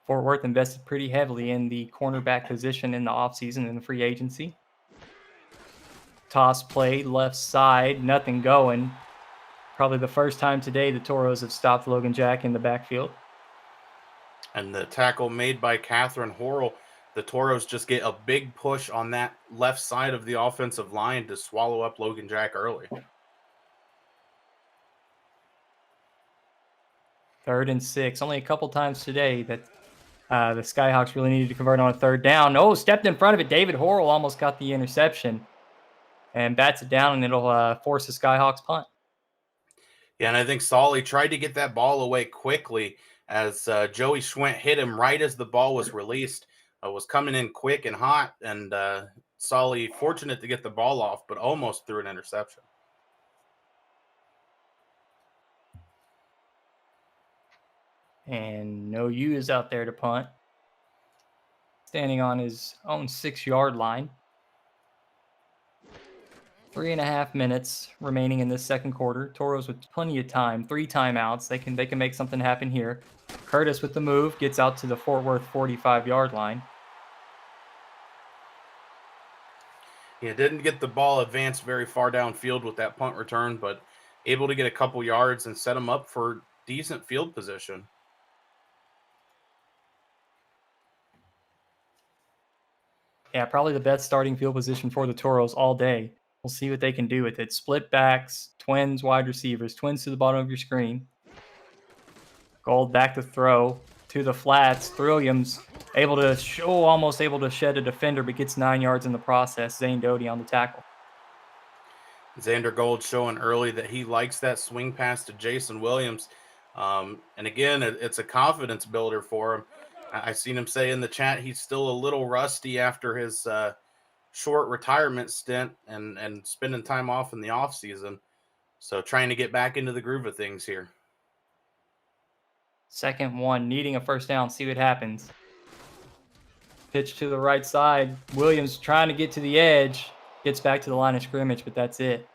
Fort Worth invested pretty heavily in the cornerback position in the offseason in the free agency. Toss play, left side, nothing going. Probably the first time today the Toros have stopped Logan Jack in the backfield. And the tackle made by Catherine Horrell, the Toros just get a big push on that left side of the offensive line to swallow up Logan Jack early. 3rd and 6. Only a couple times today that the Skyhawks really needed to convert on a 3rd down. Oh, stepped in front of it. David Horrell almost got the interception and bats it down, and it'll force the Skyhawks punt. Yeah, and I think Solly tried to get that ball away quickly as Joey Schwent hit him right as the ball was released. Was coming in quick and hot, and Solly fortunate to get the ball off, but almost threw an interception. And No U is out there to punt, standing on his own 6-yard line. 3.5 minutes remaining in this second quarter. Toros with plenty of time, 3 timeouts. They can make something happen here. Curtis with the move gets out to the Fort Worth 45-yard line. Yeah, didn't get the ball advanced very far downfield with that punt return, but able to get a couple yards and set them up for decent field position. Yeah, probably the best starting field position for the Toros all day. We'll see what they can do with it. Split backs, twins, wide receivers, twins to the bottom of your screen. Gold back to throw to the flats. Thrilliams almost able to shed a defender, but gets 9 yards in the process. Zane Doty on the tackle. Xander Gold showing early that he likes that swing pass to Jason Williams. And again, it's a confidence builder for him. I've seen him say in the chat he's still a little rusty after his short retirement stint and spending time off in the offseason. So trying to get back into the groove of things here. 2nd 1, needing a first down. See what happens. Pitch to the right side. Williams trying to get to the edge. Gets back to the line of scrimmage, but that's it.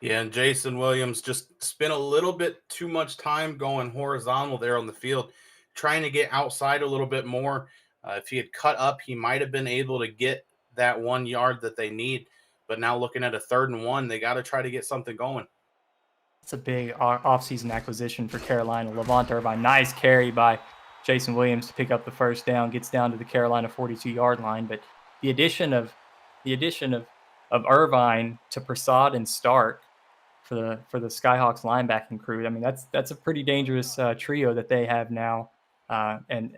Yeah, and Jason Williams just spent a little bit too much time going horizontal there on the field, trying to get outside a little bit more. If he had cut up, he might have been able to get that 1 yard that they need. But now looking at a 3rd and 1, they got to try to get something going. It's a big offseason acquisition for Carolina. Levant Irvine, nice carry by Jason Williams to pick up the first down, gets down to the Carolina 42-yard line. But the addition of Irvine to Prasad and Stark for the Skyhawks linebacking crew, I mean that's a pretty dangerous trio that they have now. And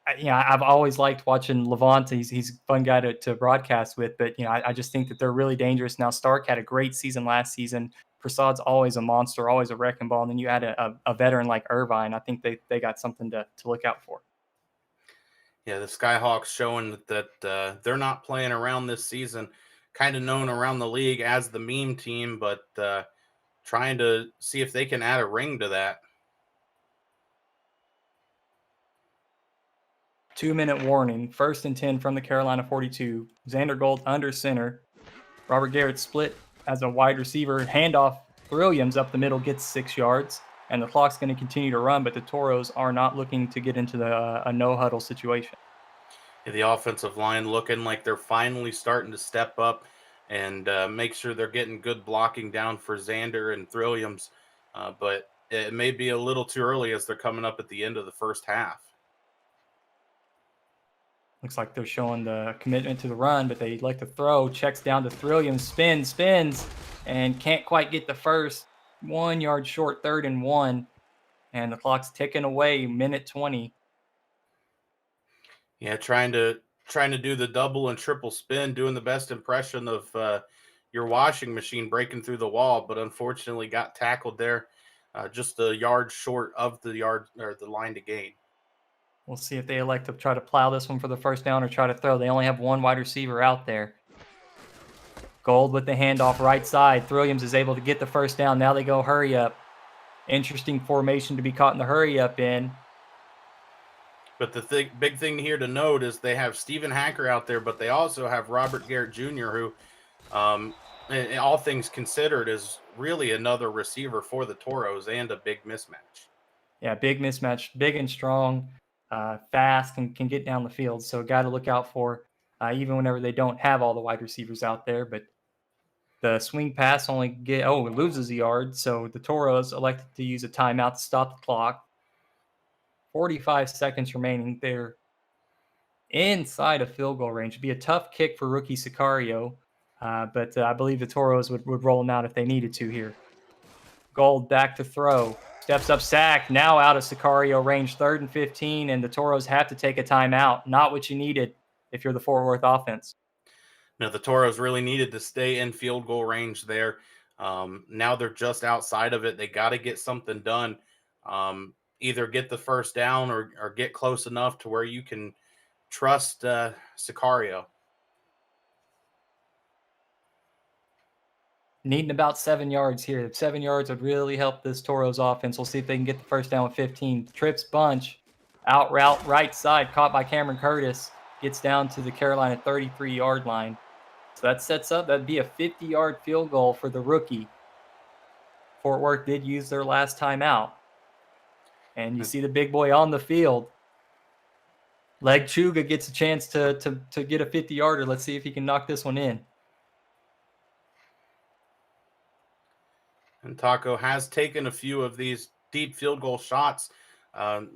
I've always liked watching Levant. He's a fun guy to broadcast with, but I just think that they're really dangerous now. Stark had a great season last season. Prasad's always a monster, always a wrecking ball. And then you add a veteran like Irvine. I think they got something to look out for. Yeah, the Skyhawks showing that they're not playing around this season. Kind of known around the league as the meme team, but trying to see if they can add a ring to that. 2-minute warning. 1st and 10 from the Carolina 42. Xander Gold under center. Robert Garrett split as a wide receiver. Handoff. Williams up the middle gets 6 yards. And the clock's going to continue to run, but the Toros are not looking to get into a no-huddle situation. Yeah, the offensive line looking like they're finally starting to step up and make sure they're getting good blocking down for Xander and Thrilliams. But it may be a little too early as they're coming up at the end of the first half. Looks like they're showing the commitment to the run, but they like to throw. Checks down to Thrilliums, spins, and can't quite get the first. 1 yard short, 3rd and 1. And the clock's ticking away, minute 20. Yeah, trying to do the double and triple spin, doing the best impression of your washing machine breaking through the wall, but unfortunately got tackled there, just a yard short of the yard or the line to gain. We'll see if they elect to try to plow this one for the first down or try to throw. They only have one wide receiver out there. Gold with the handoff right side. Thrilliams is able to get the first down. Now they go hurry up. Interesting formation to be caught in the hurry up in. But the big thing here to note is they have Steven Hacker out there, but they also have Robert Garrett Jr., who, in all things considered, is really another receiver for the Toros and a big mismatch. Yeah, big mismatch, big and strong, fast, and can get down the field. So, a guy to look out for, even whenever they don't have all the wide receivers out there. But the swing pass only it loses a yard. So, the Toros elected to use a timeout to stop the clock. 45 seconds remaining. They're inside of field goal range. It'd be a tough kick for rookie Sicario, but I believe the Toros would roll him out if they needed to here. Gold back to throw. Steps up, sack. Now out of Sicario range, 3rd and 15, and the Toros have to take a timeout. Not what you needed if you're the Fort Worth offense. Now, the Toros really needed to stay in field goal range there. Now they're just outside of it. They got to get something done. Either get the first down or get close enough to where you can trust Sicario. Needing about 7 yards here. 7 yards would really help this Toros offense. We'll see if they can get the first down with 15. Trips bunch. Out route right side. Caught by Cameron Curtis. Gets down to the Carolina 33-yard line. So that sets up. That'd be a 50-yard field goal for the rookie. Fort Worth did use their last timeout. And you see the big boy on the field. Leg Chuga gets a chance to get a 50-yarder. Let's see if he can knock this one in. And Taco has taken a few of these deep field goal shots.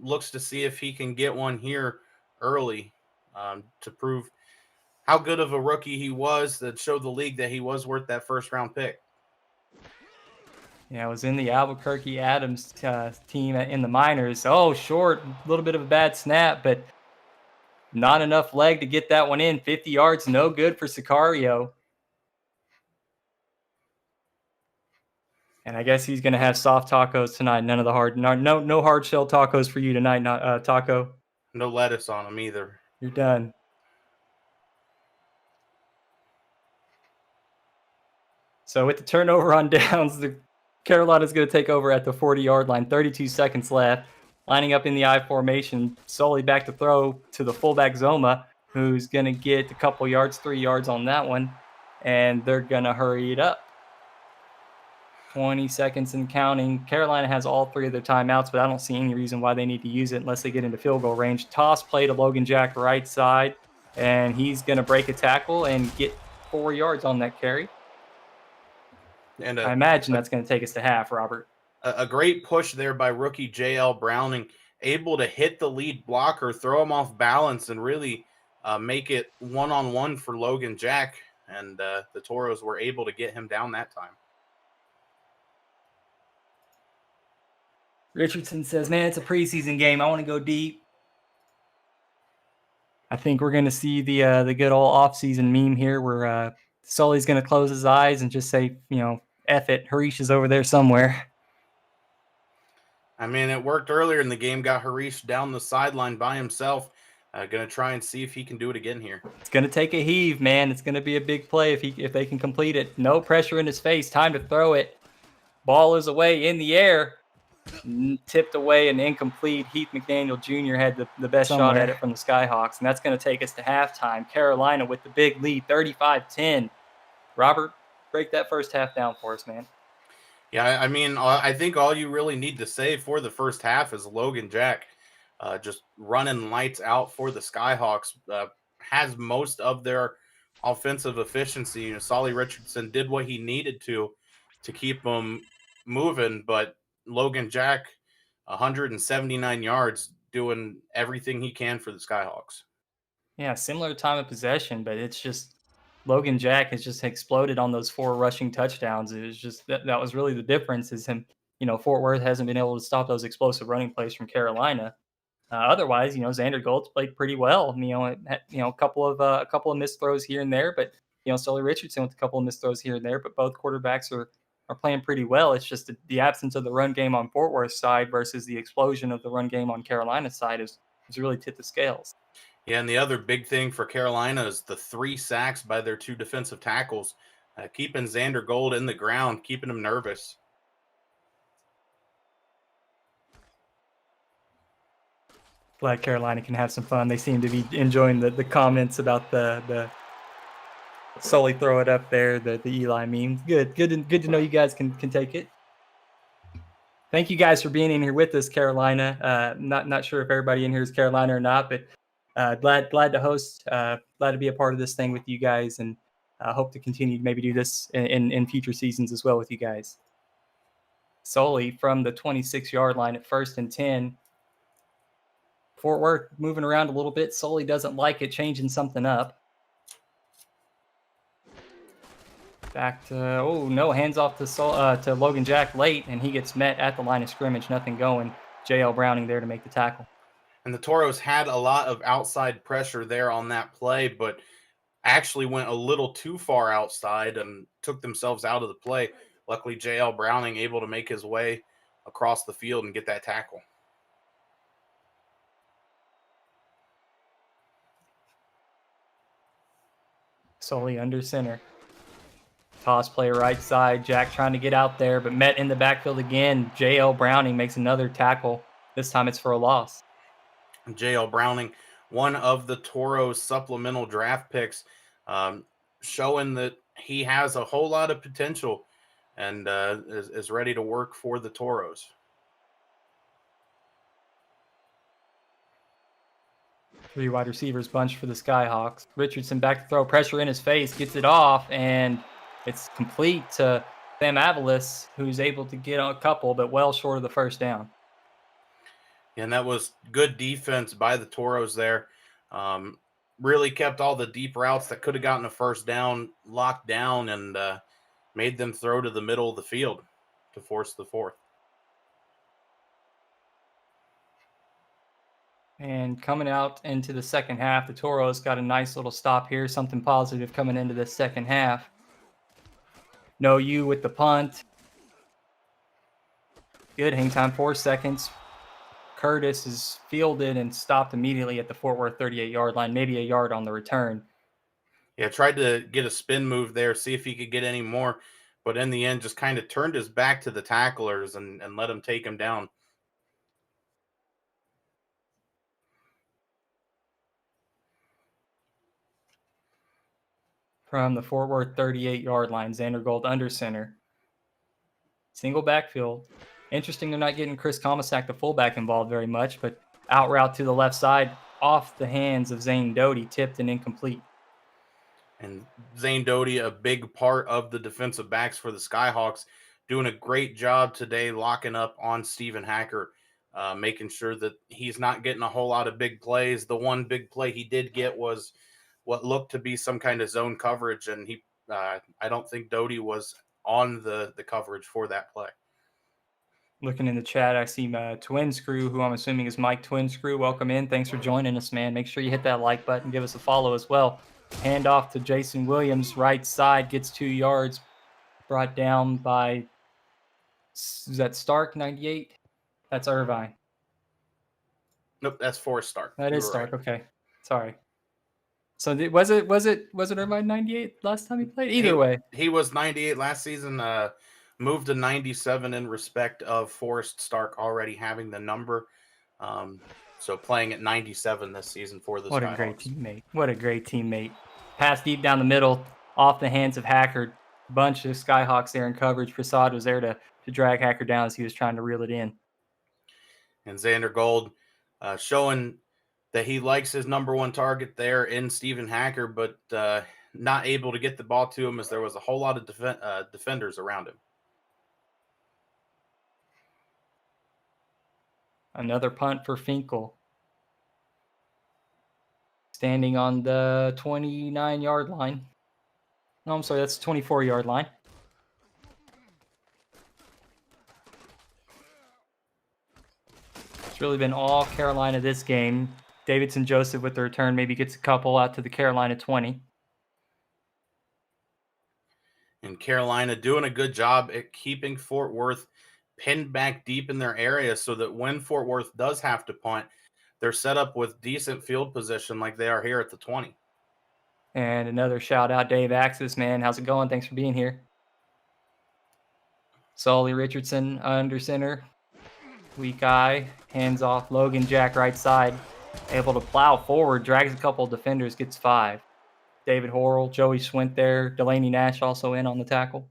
Looks to see if he can get one here early to prove how good of a rookie he was, that showed the league that he was worth that first-round pick. Yeah, I was in the Albuquerque Adams team in the minors. Oh, short, a little bit of a bad snap, but not enough leg to get that one in. 50 yards, no good for Sicario. And I guess he's going to have soft tacos tonight. None of the hard, no hard shell tacos for you tonight, Taco. No lettuce on them either. You're done. So with the turnover on downs, the Carolina's going to take over at the 40-yard line. 32 seconds left. Lining up in the I formation, solely back to throw to the fullback Zoma, who's going to get a couple yards, 3 yards on that one, and they're going to hurry it up. 20 seconds and counting. Carolina has all 3 of their timeouts, but I don't see any reason why they need to use it unless they get into field goal range. Toss play to Logan Jack right side, and he's going to break a tackle and get 4 yards on that carry. And I imagine that's going to take us to half, Robert. A great push there by rookie J.L. Browning, able to hit the lead blocker, throw him off balance, and really make it one-on-one for Logan Jack. And the Toros were able to get him down that time. Richardson says, man, it's a preseason game. I want to go deep. I think we're going to see the good old offseason meme here where Sully's going to close his eyes and just say, F it. Harish is over there somewhere. I mean, it worked earlier in the game, got Harish down the sideline by himself. Going to try and see if he can do it again here. It's going to take a heave, man. It's going to be a big play if they can complete it. No pressure in his face. Time to throw it. Ball is away in the air. Tipped away and incomplete. Heath McDaniel Jr. had the best shot at it from the Skyhawks, and that's going to take us to halftime. Carolina with the big lead, 35-10. Robert, break that first half down for us, man. Yeah, I mean, I think all you really need to say for the first half is Logan Jack just running lights out for the Skyhawks. Has most of their offensive efficiency. Solly Richardson did what he needed to keep them moving, but Logan Jack, 179 yards, doing everything he can for the Skyhawks. Yeah, similar time of possession, but it's just Logan Jack has just exploded on those 4 rushing touchdowns. It was just that was really the difference is him. Fort Worth hasn't been able to stop those explosive running plays from Carolina. Otherwise, Xander Goltz played pretty well. A couple of missed throws here and there, but Sully Richardson with a couple of missed throws here and there. But both quarterbacks are playing pretty well. It's just the absence of the run game on Fort Worth's side versus the explosion of the run game on Carolina's side has really tipped the scales. Yeah, and the other big thing for Carolina is the 3 sacks by their 2 defensive tackles, keeping Xander Gold in the ground, keeping him nervous. Glad Carolina can have some fun. They seem to be enjoying the comments about the Sully throw it up there, the Eli meme. Good to know you guys can take it. Thank you guys for being in here with us, Carolina. Not sure if everybody in here is Carolina or not, but glad to host. Glad to be a part of this thing with you guys, and hope to continue to maybe do this in future seasons as well with you guys. Sully from the 26-yard line at 1st and 10. Fort Worth moving around a little bit. Sully doesn't like it, changing something up. Back to, hands off to Logan Jack late, and he gets met at the line of scrimmage. Nothing going. J.L. Browning there to make the tackle. And the Toros had a lot of outside pressure there on that play, but actually went a little too far outside and took themselves out of the play. Luckily, J.L. Browning able to make his way across the field and get that tackle. Sully under center. Toss play right side. Jack trying to get out there, but met in the backfield again. J.L. Browning makes another tackle. This time it's for a loss. J.L. Browning, one of the Toros supplemental draft picks, showing that he has a whole lot of potential and is ready to work for the Toros. Three wide receivers bunch for the Skyhawks. Richardson back to throw, pressure in his face, gets it off, and it's complete to Sam Avalis, who's able to get a couple, but well short of the first down. And that was good defense by the Toros there. Really kept all the deep routes that could have gotten a first down locked down and made them throw to the middle of the field to force the fourth. And coming out into the second half, the Toros got a nice little stop here. Something positive coming into the second half. No you with the punt. Good hang time, 4 seconds. Curtis is fielded and stopped immediately at the Fort Worth 38-yard line, maybe a yard on the return. Yeah, tried to get a spin move there, see if he could get any more, but in the end just kind of turned his back to the tacklers and let him take him down. From the Fort Worth 38-yard line, Xander Gold under center. Single backfield. Interesting they're not getting Chris Comisac, the fullback, involved very much, but out route to the left side off the hands of Zane Doty, tipped and incomplete. And Zane Doty, a big part of the defensive backs for the Skyhawks, doing a great job today locking up on Stephen Hacker, making sure that he's not getting a whole lot of big plays. The one big play he did get was what looked to be some kind of zone coverage, and I don't think Doty was on the coverage for that play. Looking in the chat, I see Twin Screw, who I'm assuming is Mike Twin Screw. Welcome in. Thanks for joining us, man. Make sure you hit that like button. Give us a follow as well. Hand off to Jason Williams, right side, gets 2 yards. Brought down by, is that Stark, 98? That's Irvine. Nope, that's Forrest Stark. That is Stark. Right. Okay, sorry. So was it Irvine 98 last time he played? Either way, he was 98 last season. Moved to 97 in respect of Forrest Stark already having the number. So playing at 97 this season for the Skyhawks. What a great teammate. What a great teammate. Pass deep down the middle, off the hands of Hacker. Bunch of Skyhawks there in coverage. Prasad was there to drag Hacker down as he was trying to reel it in. And Xander Gold showing that he likes his number one target there in Stephen Hacker, but not able to get the ball to him as there was a whole lot of defenders around him. Another punt for Finkel. Standing on the 29-yard line. No, I'm sorry, that's the 24-yard line. It's really been all Carolina this game. Davidson Joseph with the return maybe gets a couple out to the Carolina 20. And Carolina doing a good job at keeping Fort Worth pinned back deep in their area so that when Fort Worth does have to punt, they're set up with decent field position like they are here at the 20. And another shout out, Dave Axis, man. How's it going? Thanks for being here. Sully Richardson under center. Weak eye, hands off. Logan Jack right side, able to plow forward, drags a couple of defenders, gets 5. David Horrell, Joey Swint there, Delaney Nash also in on the tackle.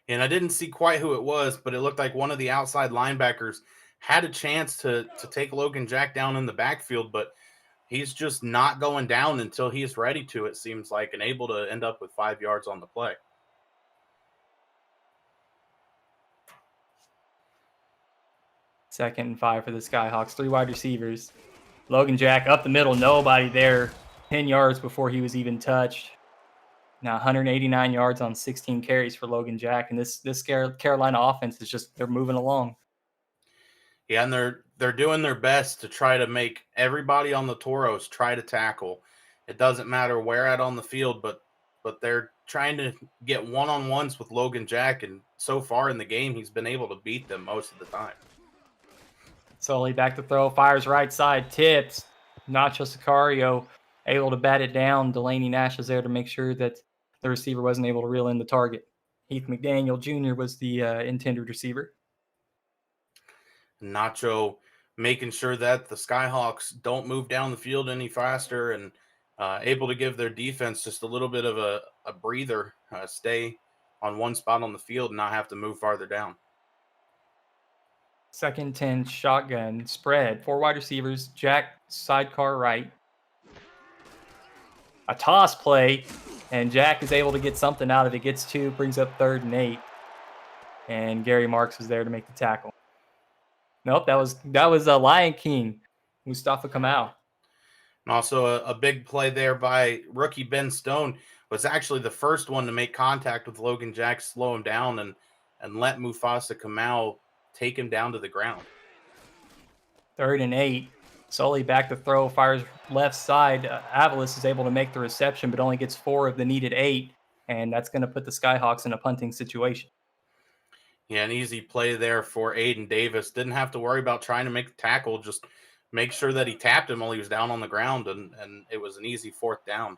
And I didn't see quite who it was, but it looked like one of the outside linebackers had a chance to take Logan Jack down in the backfield, but he's just not going down until he's ready to, it seems like, and able to end up with 5 yards on the play. Second and 5 for the Skyhawks. 3 wide receivers. Logan Jack up the middle, nobody there. 10 yards before he was even touched. Now 189 yards on 16 carries for Logan Jack, and this Carolina offense is just, they're moving along. Yeah, and they're doing their best to try to make everybody on the Toros try to tackle. It doesn't matter where at on the field, but they're trying to get one-on-ones with Logan Jack, and so far in the game, he's been able to beat them most of the time. Sully back to throw, fires right side, tips. Nacho Sicario able to bat it down. Delaney Nash is there to make sure that the receiver wasn't able to reel in the target. Heath McDaniel Jr. was the intended receiver. Nacho making sure that the Skyhawks don't move down the field any faster, and able to give their defense just a little bit of a breather, stay on one spot on the field and not have to move farther down. 2nd 10 shotgun spread. 4 wide receivers. Jack sidecar right. A toss play, and Jack is able to get something out of it. Gets 2, brings up 3rd and 8. And Gary Marks was there to make the tackle. Nope, that was a Lion King, Mustafa Kamal. And also a big play there by rookie Ben Stone, was actually the first one to make contact with Logan Jack, slow him down, and let Mufasa Kamal take him down to the ground. 3rd and 8. Sully back to throw, fires left side. Avalos is able to make the reception, but only gets 4 of the needed 8, and that's going to put the Skyhawks in a punting situation. Yeah, an easy play there for Aiden Davis. Didn't have to worry about trying to make the tackle, just make sure that he tapped him while he was down on the ground, and it was an easy 4th down.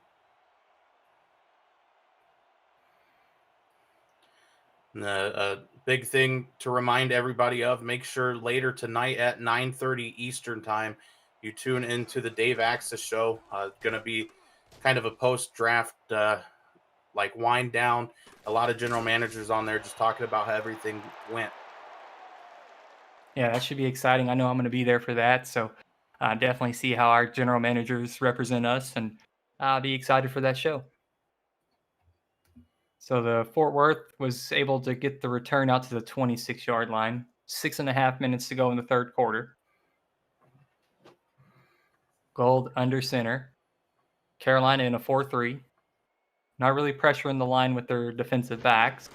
And a big thing to remind everybody of, make sure later tonight at 9:30 Eastern time, you tune into the Dave Axis show. Going to be kind of a post-draft like wind down. A lot of general managers on there just talking about how everything went. Yeah, that should be exciting. I know I'm going to be there for that, so definitely see how our general managers represent us, and I'll be excited for that show. So the Fort Worth was able to get the return out to the 26-yard line. 6.5 minutes to go in the 3rd quarter. Gold under center. Carolina in a 4-3. Not really pressuring the line with their defensive backs.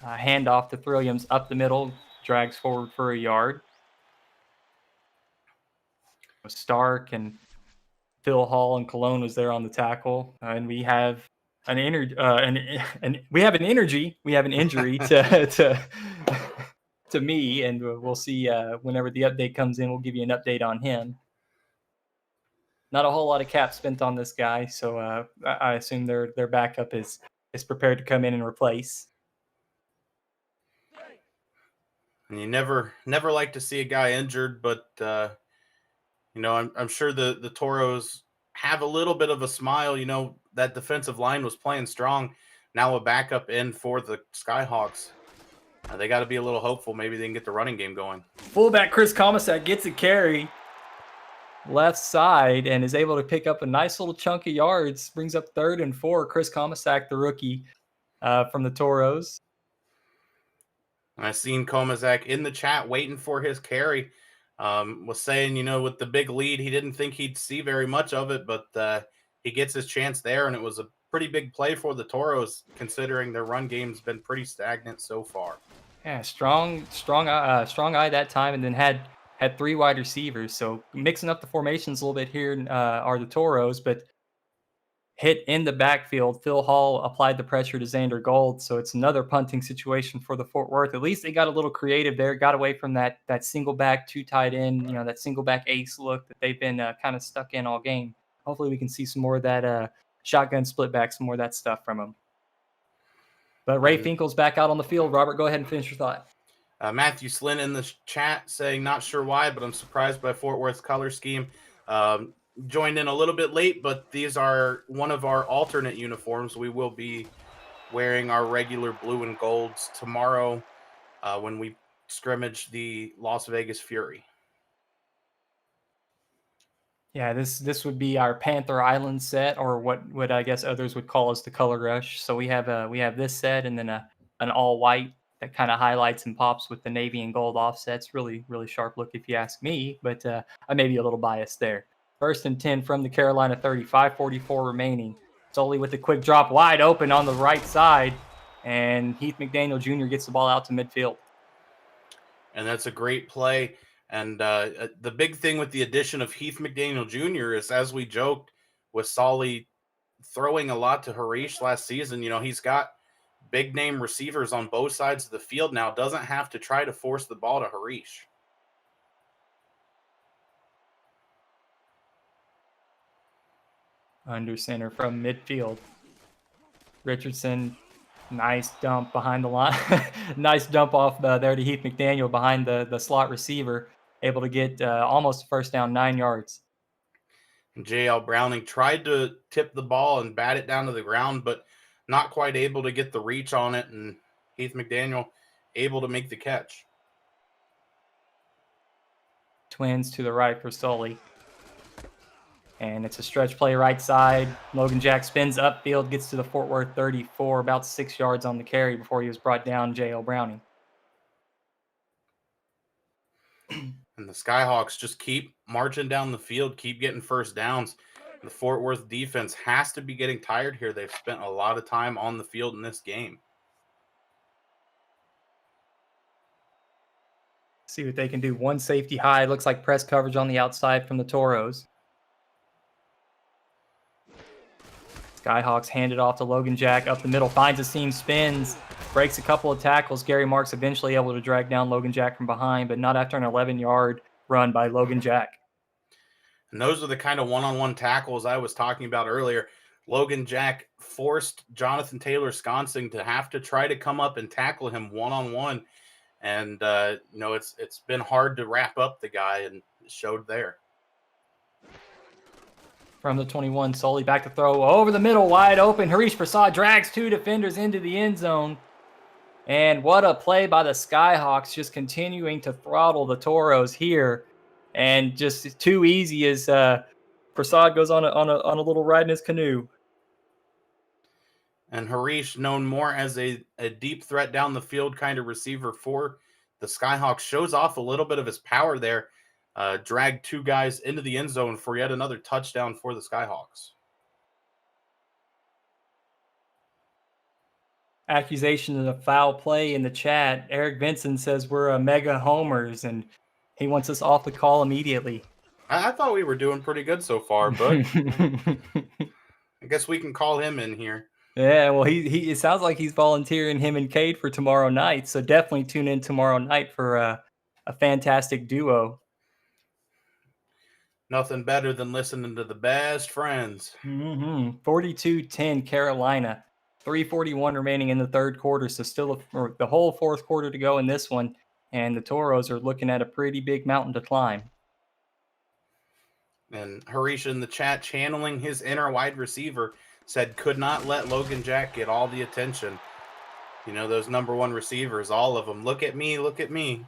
Handoff to Williams up the middle. Drags forward for a yard. Stark and Phil Hall and Cologne was there on the tackle. And we have an injury to me, and we'll see whenever the update comes in. We'll give you an update on him. Not a whole lot of cap spent on this guy, so I assume their backup is prepared to come in and replace. And you never like to see a guy injured, but I'm sure the Toros have a little bit of a smile. That defensive line was playing strong. Now a backup in for the Skyhawks. They got to be a little hopeful. Maybe they can get the running game going. Fullback Chris Komisak gets a carry left side and is able to pick up a nice little chunk of yards. Brings up 3rd and 4. Chris Komisak, the rookie from the Toros. I seen Komazak in the chat waiting for his carry. Was saying, with the big lead, he didn't think he'd see very much of it, but he gets his chance there, and it was a pretty big play for the Toros, considering their run game's been pretty stagnant so far. Yeah, strong eye that time, and then had 3 wide receivers. So mixing up the formations a little bit here are the Toros, but hit in the backfield. Phil Hall applied the pressure to Xander Gold, so it's another punting situation for the Fort Worth. At least they got a little creative there, got away from that single back 2 tight end, that single back ace look that they've been kind of stuck in all game. Hopefully we can see some more of that shotgun split back, some more of that stuff from them. But Ray Finkel's back out on the field. Robert, go ahead and finish your thought. Matthew Slynn in the chat saying, not sure why, but I'm surprised by Fort Worth's color scheme. Joined in a little bit late, but these are one of our alternate uniforms. We will be wearing our regular blue and golds tomorrow when we scrimmage the Las Vegas Fury. Yeah, this would be our Panther Island set, or what I guess others would call as the Color Rush. So we have this set, and then an all white that kind of highlights and pops with the navy and gold offsets. Really, really sharp look if you ask me, but I may be a little biased there. 1st and 10 from the Carolina 30, 5:44 remaining. Solely with a quick drop wide open on the right side, and Heath McDaniel Jr. gets the ball out to midfield. And that's a great play. And the big thing with the addition of Heath McDaniel Jr. is, as we joked, with Solly throwing a lot to Harish last season, he's got big name receivers on both sides of the field now. Doesn't have to try to force the ball to Harish. Under center from midfield. Richardson, nice dump behind the line. Nice dump off there to Heath McDaniel behind the slot receiver. Able to get almost a first down, 9 yards. J.L. Browning tried to tip the ball and bat it down to the ground, but not quite able to get the reach on it. And Heath McDaniel able to make the catch. Twins to the right for Sully. And it's a stretch play right side. Logan Jack spins upfield, gets to the Fort Worth 34, about 6 yards on the carry before he was brought down, J.L. Browning. And the Skyhawks just keep marching down the field, keep getting first downs. The Fort Worth defense has to be getting tired here. They've spent a lot of time on the field in this game. See what they can do. One safety high. Looks like press coverage on the outside from the Toros. Skyhawks hand it off to Logan Jack up the middle. Finds a seam, spins, breaks a couple of tackles. Gary Marks eventually able to drag down Logan Jack from behind, but not after an 11-yard run by Logan Jack. And those are the kind of one-on-one tackles I was talking about earlier. Logan Jack forced Jonathan Taylor-Sconsing to have to try to come up and tackle him one-on-one. And, it's been hard to wrap up the guy, and it showed there. From the 21, Sully back to throw over the middle, wide open. Harish Prasad drags 2 defenders into the end zone. And what a play by the Skyhawks, just continuing to throttle the Toros here. And just too easy as Prasad goes on a little ride in his canoe. And Harish, known more as a deep threat down the field kind of receiver for the Skyhawks, shows off a little bit of his power there. Dragged 2 guys into the end zone for yet another touchdown for the Skyhawks. Accusation of foul play in the chat. Eric Benson says we're mega homers, and he wants us off the call immediately. I thought we were doing pretty good so far, but I guess we can call him in here. Yeah, well, it sounds like he's volunteering him and Cade for tomorrow night, so definitely tune in tomorrow night for a fantastic duo. Nothing better than listening to the best friends. 42-10 Carolina. 3:41 remaining in the third quarter, so still the whole fourth quarter to go in this one, and the Toros are looking at a pretty big mountain to climb. And Harish in the chat, channeling his inner wide receiver, said could not let Logan Jack get all the attention. Those number one receivers, all of them. Look at me, look at me.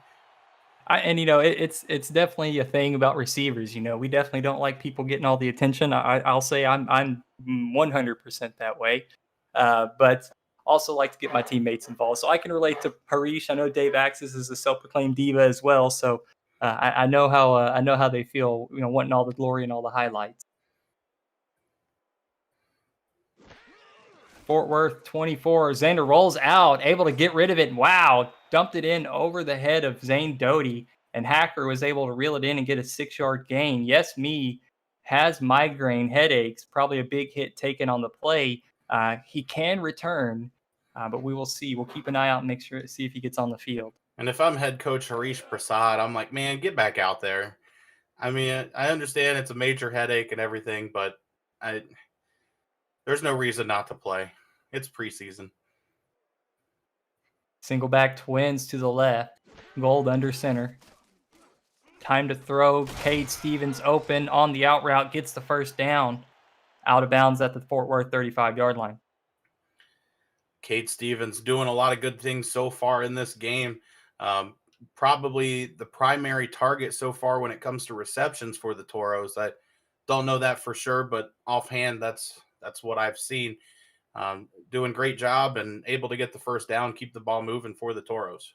It's definitely a thing about receivers. We definitely don't like people getting all the attention. I'll say I'm 100% that way. But also like to get my teammates involved. So I can relate to Harish. I know Dave Axis is a self-proclaimed diva as well. So I know how they feel, wanting all the glory and all the highlights. Fort Worth 24. Xander rolls out, able to get rid of it. Wow, dumped it in over the head of Zane Doty, and Hacker was able to reel it in and get a 6-yard gain. Yes, me has migraine headaches, probably a big hit taken on the play. He can return, but we will see. We'll keep an eye out and see if he gets on the field. And if I'm head coach Harish Prasad, I'm like, man, get back out there. I mean, I understand it's a major headache and everything, but there's no reason not to play. It's preseason. Single back Twins to the left. Gold under center. Time to throw. Cade Stevens open on the out route, gets the first down. Out of bounds at the Fort Worth 35-yard line. Cade Stevens doing a lot of good things so far in this game. Probably the primary target so far when it comes to receptions for the Toros. I don't know that for sure, but offhand, that's what I've seen. Doing a great job and able to get the first down, keep the ball moving for the Toros.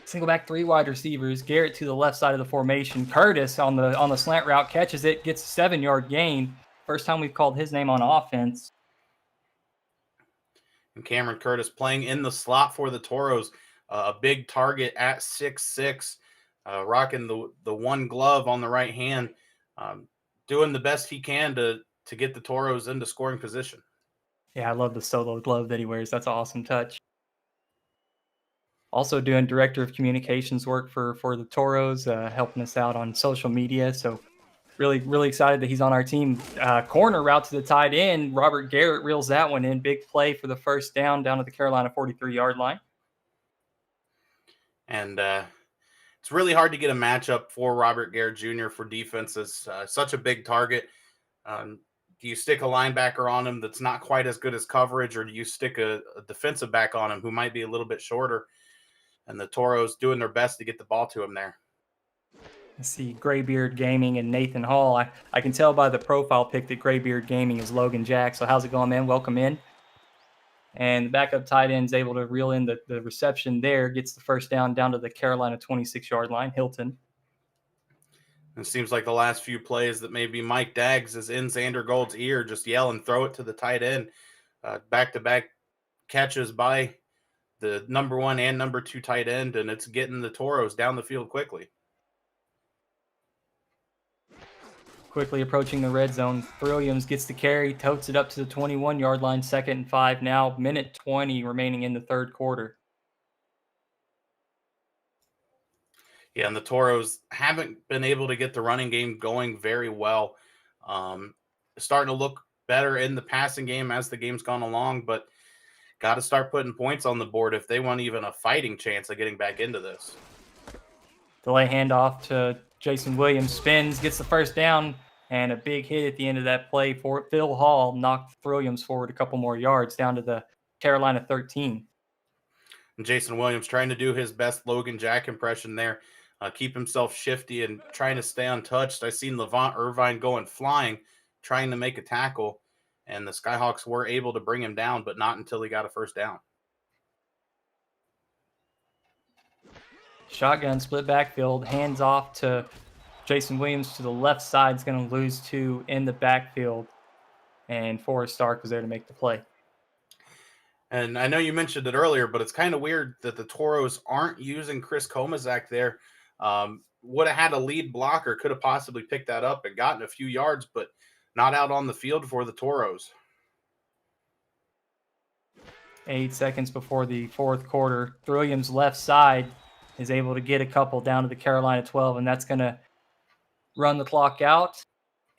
Single back, 3 wide receivers. Garrett to the left side of the formation. Curtis on the slant route catches it, gets a 7-yard gain. First time we've called his name on offense. And Cameron Curtis playing in the slot for the Toros. A big target at 6'6", rocking the one glove on the right hand, doing the best he can to get the Toros into scoring position. Yeah, I love the solo glove that he wears. That's an awesome touch. Also doing director of communications work for the Toros, helping us out on social media. So really, really excited that he's on our team. Corner route to the tight end. Robert Garrett reels that one in. Big play for the first down to the Carolina 43-yard line. And it's really hard to get a matchup for Robert Garrett Jr. for defenses. Such a big target. Do you stick a linebacker on him that's not quite as good as coverage, or do you stick a defensive back on him who might be a little bit shorter? And the Toros doing their best to get the ball to him there. I see Graybeard Gaming and Nathan Hall. I can tell by the profile pic that Graybeard Gaming is Logan Jack. So how's it going, man? Welcome in. And the backup tight end is able to reel in the reception there, gets the first down to the Carolina 26-yard line, Hilton. It seems like the last few plays that maybe Mike Daggs is in Xander Gold's ear, just yell and throw it to the tight end. Back-to-back catches by the number 1 and number 2 tight end, and it's getting the Toros down the field quickly. Quickly approaching the red zone. Williams gets the carry, totes it up to the 21-yard line, 2nd and 5 now. Minute 20 remaining in the third quarter. Yeah, and the Toros haven't been able to get the running game going very well. Starting to look better in the passing game as the game's gone along, but got to start putting points on the board if they want even a fighting chance of getting back into this. Delay handoff to Jason Williams, spins, gets the first down, and a big hit at the end of that play for Phil Hall knocked Williams forward a couple more yards down to the Carolina 13. And Jason Williams trying to do his best Logan Jack impression there, keep himself shifty and trying to stay untouched. I seen Levant Irvine going flying, trying to make a tackle, and the Skyhawks were able to bring him down, but not until he got a first down. Shotgun split backfield, hands off to Jason Williams to the left side. Is going to lose 2 in the backfield, and Forrest Stark was there to make the play. And I know you mentioned it earlier, but it's kind of weird that the Toros aren't using Chris Komazak there. Would have had a lead blocker, could have possibly picked that up and gotten a few yards, but not out on the field for the Toros. 8 seconds before the fourth quarter. Williams left side is able to get a couple down to the Carolina 12, and that's going to run the clock out.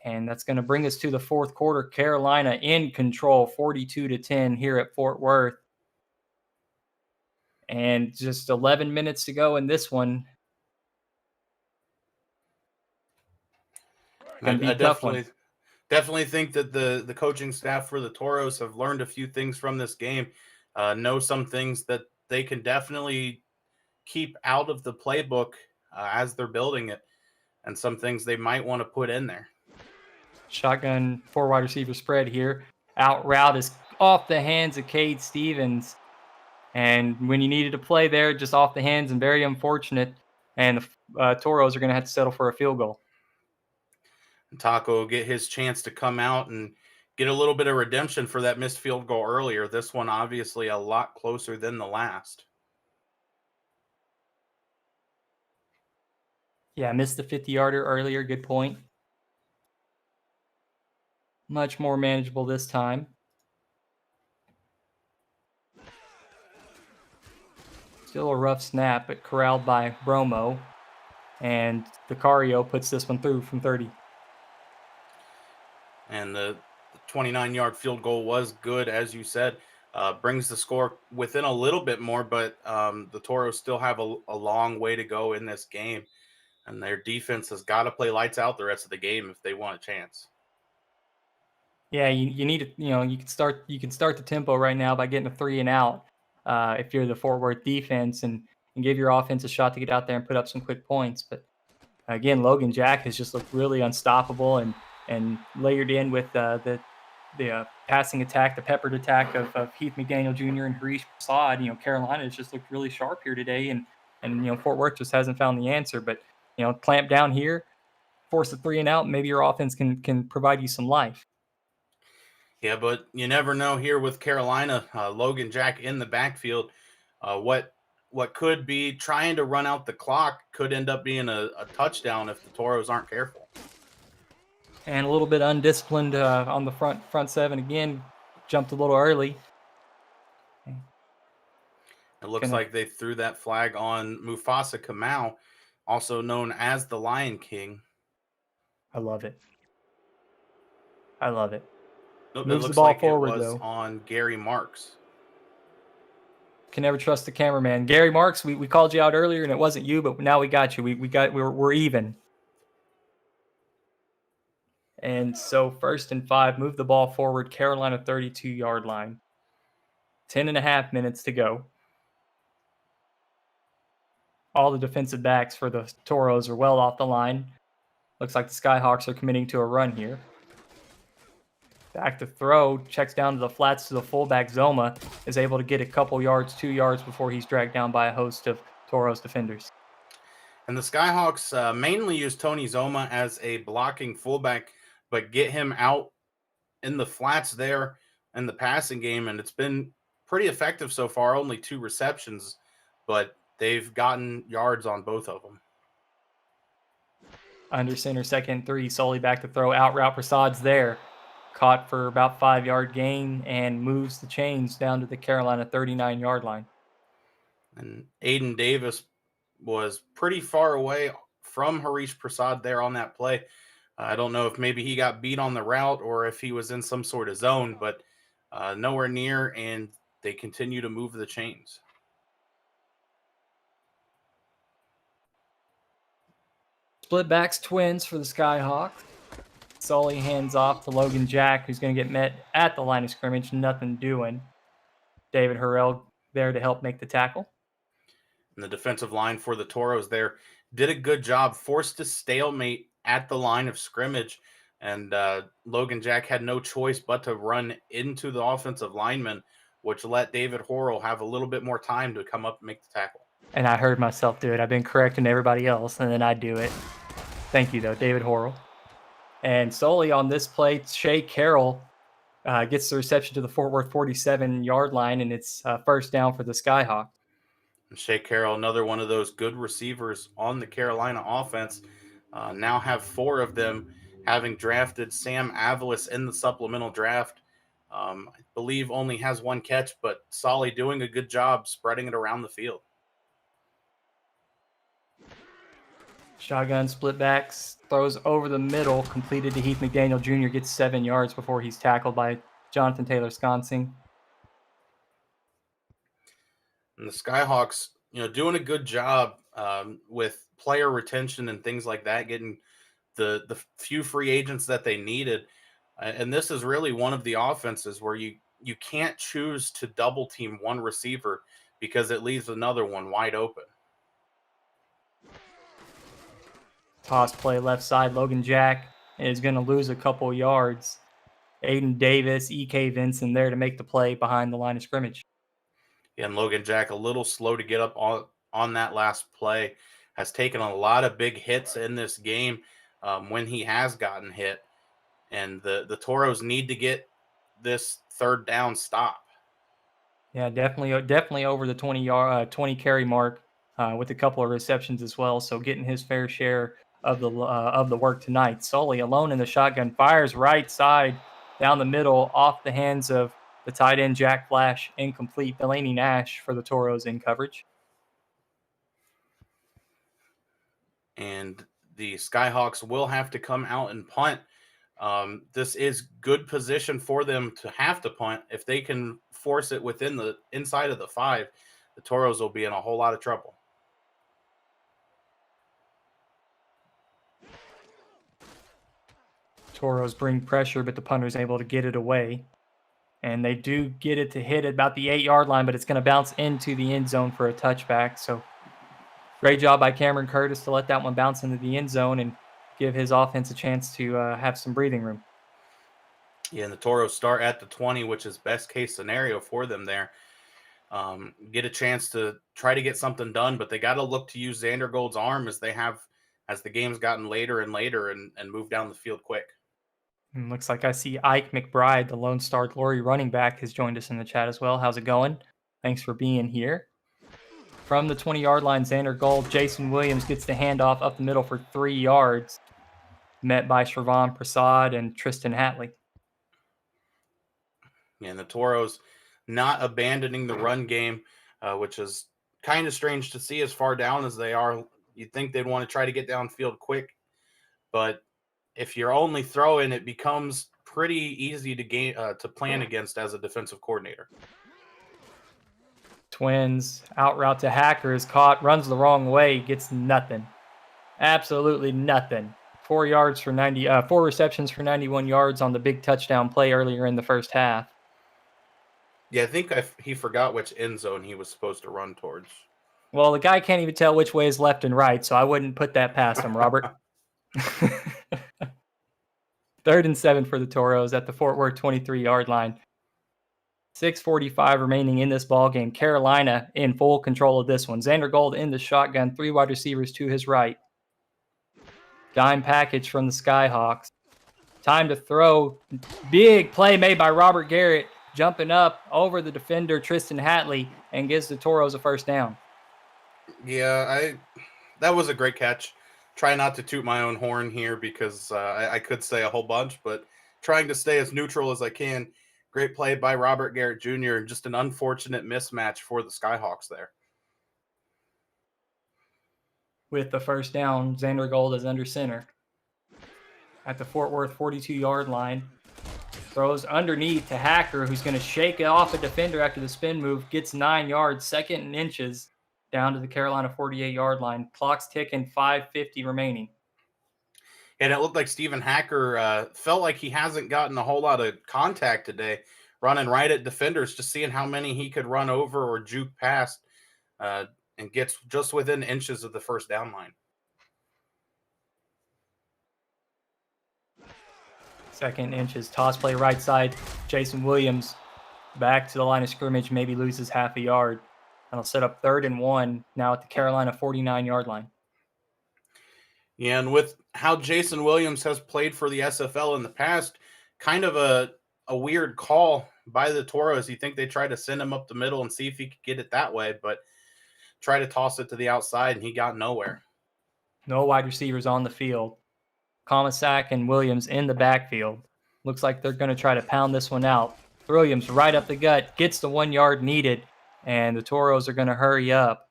And that's going to bring us to the fourth quarter. Carolina in control, 42-10 here at Fort Worth. And just 11 minutes to go in this one. Going to be a tough one. Definitely think that the coaching staff for the Toros have learned a few things from this game. Know some things that they can definitely keep out of the playbook as they're building it, and some things they might want to put in there. Shotgun 4 wide receiver spread here. Out route is off the hands of Cade Stevens. And when you needed to play there, just off the hands and very unfortunate. And the Toros are going to have to settle for a field goal. And Taco will get his chance to come out and get a little bit of redemption for that missed field goal earlier. This one obviously a lot closer than the last. Yeah, missed the 50-yarder earlier. Good point. Much more manageable this time. Still a rough snap, but corralled by Bromo. And Vicario puts this one through from 30. And the 29-yard field goal was good, as you said. brings the score within a little bit more, but the Toros still have a long way to go in this game, and their defense has got to play lights out the rest of the game if they want a chance. Yeah, you need to, you can start the tempo right now by getting a 3 and out if you're the Fort Worth defense, and give your offense a shot to get out there and put up some quick points. But again, Logan Jack has just looked really unstoppable, and layered in with the passing attack, the peppered attack of Heath McDaniel Jr. and Harish Prasad. Carolina has just looked really sharp here today, and Fort Worth just hasn't found the answer. But clamp down here, force a 3 and out, and maybe your offense can provide you some life. Yeah, but you never know here with Carolina. Logan Jack in the backfield. What could be trying to run out the clock could end up being a touchdown if the Toros aren't careful. And a little bit undisciplined on the front seven again. Jumped a little early. It looks like they threw that flag on Mufasa Kamau, also known as the Lion King. I love it. I love it. Nope, Moves it the looks ball like forward, it was though. on Gary Marks. Can never trust the cameraman. Gary Marks, we called you out earlier and it wasn't you, but now we got you. We're even. And so 1st and 5, move the ball forward, Carolina 32-yard line. 10.5 minutes to go. All the defensive backs for the Toros are well off the line. Looks like the Skyhawks are committing to a run here. Back to throw, checks down to the flats to the fullback. Zoma is able to get a couple yards, 2 yards before he's dragged down by a host of Toros defenders. And the Skyhawks mainly use Tony Zoma as a blocking fullback, but get him out in the flats there in the passing game, and it's been pretty effective so far. Only 2 receptions, but they've gotten yards on both of them. Under center, 2nd and 3, Sully back to throw. Out route Prasad's there. Caught for about 5-yard gain and moves the chains down to the Carolina 39-yard line. And Aiden Davis was pretty far away from Harish Prasad there on that play. I don't know if maybe he got beat on the route or if he was in some sort of zone, but nowhere near, and they continue to move the chains. Split backs twins for the Skyhawks. Sully hands off to Logan Jack, who's going to get met at the line of scrimmage. Nothing doing. David Harrell there to help make the tackle. And the defensive line for the Toros there did a good job, forced a stalemate at the line of scrimmage, and Logan Jack had no choice but to run into the offensive lineman, which let David Horrell have a little bit more time to come up and make the tackle. And I heard myself do it. I've been correcting everybody else, and then I do it. Thank you, though, David Horrell. And solely on this play, Shea Carroll gets the reception to the Fort Worth 47-yard line, and it's 1st down for the Skyhawks. And Shea Carroll, another one of those good receivers on the Carolina offense, now have 4 of them, having drafted Sam Avalis in the supplemental draft. I believe only has 1 catch, but Solly doing a good job spreading it around the field. Shotgun split backs, throws over the middle, completed to Heath McDaniel Jr., gets 7 yards before he's tackled by Jonathan Taylor-Sconsing. And the Skyhawks, doing a good job with player retention and things like that, getting the few free agents that they needed. And this is really one of the offenses where you can't choose to double team one receiver because it leaves another one wide open. Toss play left side. Logan Jack is going to lose a couple yards. Aiden Davis, E.K. Vinson there to make the play behind the line of scrimmage. And Logan Jack a little slow to get up on that last play. Has taken a lot of big hits in this game when he has gotten hit. And the Toros need to get this 3rd down stop. Yeah, definitely over the 20 carry mark with a couple of receptions as well. So getting his fair share of the work tonight. Sully alone in the shotgun, fires right side down the middle off the hands of the tight end Jack Flash, incomplete. Delaney Nash for the Toros in coverage. And the Skyhawks will have to come out and punt. This is good position for them to have to punt. If they can force it within the inside of the 5, the Toros will be in a whole lot of trouble. Toros bring pressure, but the punter's able to get it away. And they do get it to hit at about the 8-yard line, but it's going to bounce into the end zone for a touchback. So great job by Cameron Curtis to let that one bounce into the end zone and give his offense a chance to have some breathing room. Yeah, and the Toros start at the 20, which is best case scenario for them there. Get a chance to try to get something done, but they got to look to use Xander Gold's arm as the game's gotten later and later and move down the field quick. And looks like I see Ike McBride, the Lone Star Glory running back, has joined us in the chat as well. How's it going? Thanks for being here. From the 20-yard line, Xander Gold, Jason Williams gets the handoff up the middle for 3 yards, met by Shervon Prasad and Tristan Hatley. And the Toros not abandoning the run game, which is kind of strange to see as far down as they are. You'd think they'd want to try to get downfield quick, but if you're only throwing, it becomes pretty easy to plan against as a defensive coordinator. Twins out route to Hacker is caught, runs the wrong way, gets nothing. Absolutely nothing. 4 receptions for 91 yards on the big touchdown play earlier in the first half. Yeah, I think he forgot which end zone he was supposed to run towards. Well, the guy can't even tell which way is left and right, so I wouldn't put that past him, Robert. 3rd and 7 for the Toros at the Fort Worth 23-yard line. 6:45 remaining in this ball game. Carolina in full control of this one. Xander Gold in the shotgun, 3 wide receivers to his right. Dime package from the Skyhawks. Time to throw. Big play made by Robert Garrett, jumping up over the defender Tristan Hatley and gives the Toros a first down. Yeah, that was a great catch. Try not to toot my own horn here because I could say a whole bunch, but trying to stay as neutral as I can. Great play by Robert Garrett Jr. and just an unfortunate mismatch for the Skyhawks there. With the first down, Xander Gold is under center at the Fort Worth 42-yard line. Throws underneath to Hacker, who's going to shake it off a defender after the spin move. Gets 9 yards, 2nd and inches, down to the Carolina 48-yard line. Clock's ticking, 5:50 remaining. And it looked like Steven Hacker felt like he hasn't gotten a whole lot of contact today, running right at defenders, just seeing how many he could run over or juke past, and gets just within inches of the first down line. 2nd inches, toss play right side. Jason Williams back to the line of scrimmage, maybe loses half a yard. That'll set up 3rd and 1 now at the Carolina 49-yard line. Yeah, and with how Jason Williams has played for the SFL in the past, kind of a weird call by the Toros. You think they try to send him up the middle and see if he could get it that way, but try to toss it to the outside, and he got nowhere. No wide receivers on the field. Comisac and Williams in the backfield. Looks like they're going to try to pound this one out. Williams right up the gut, gets the 1 yard needed, and the Toros are going to hurry up.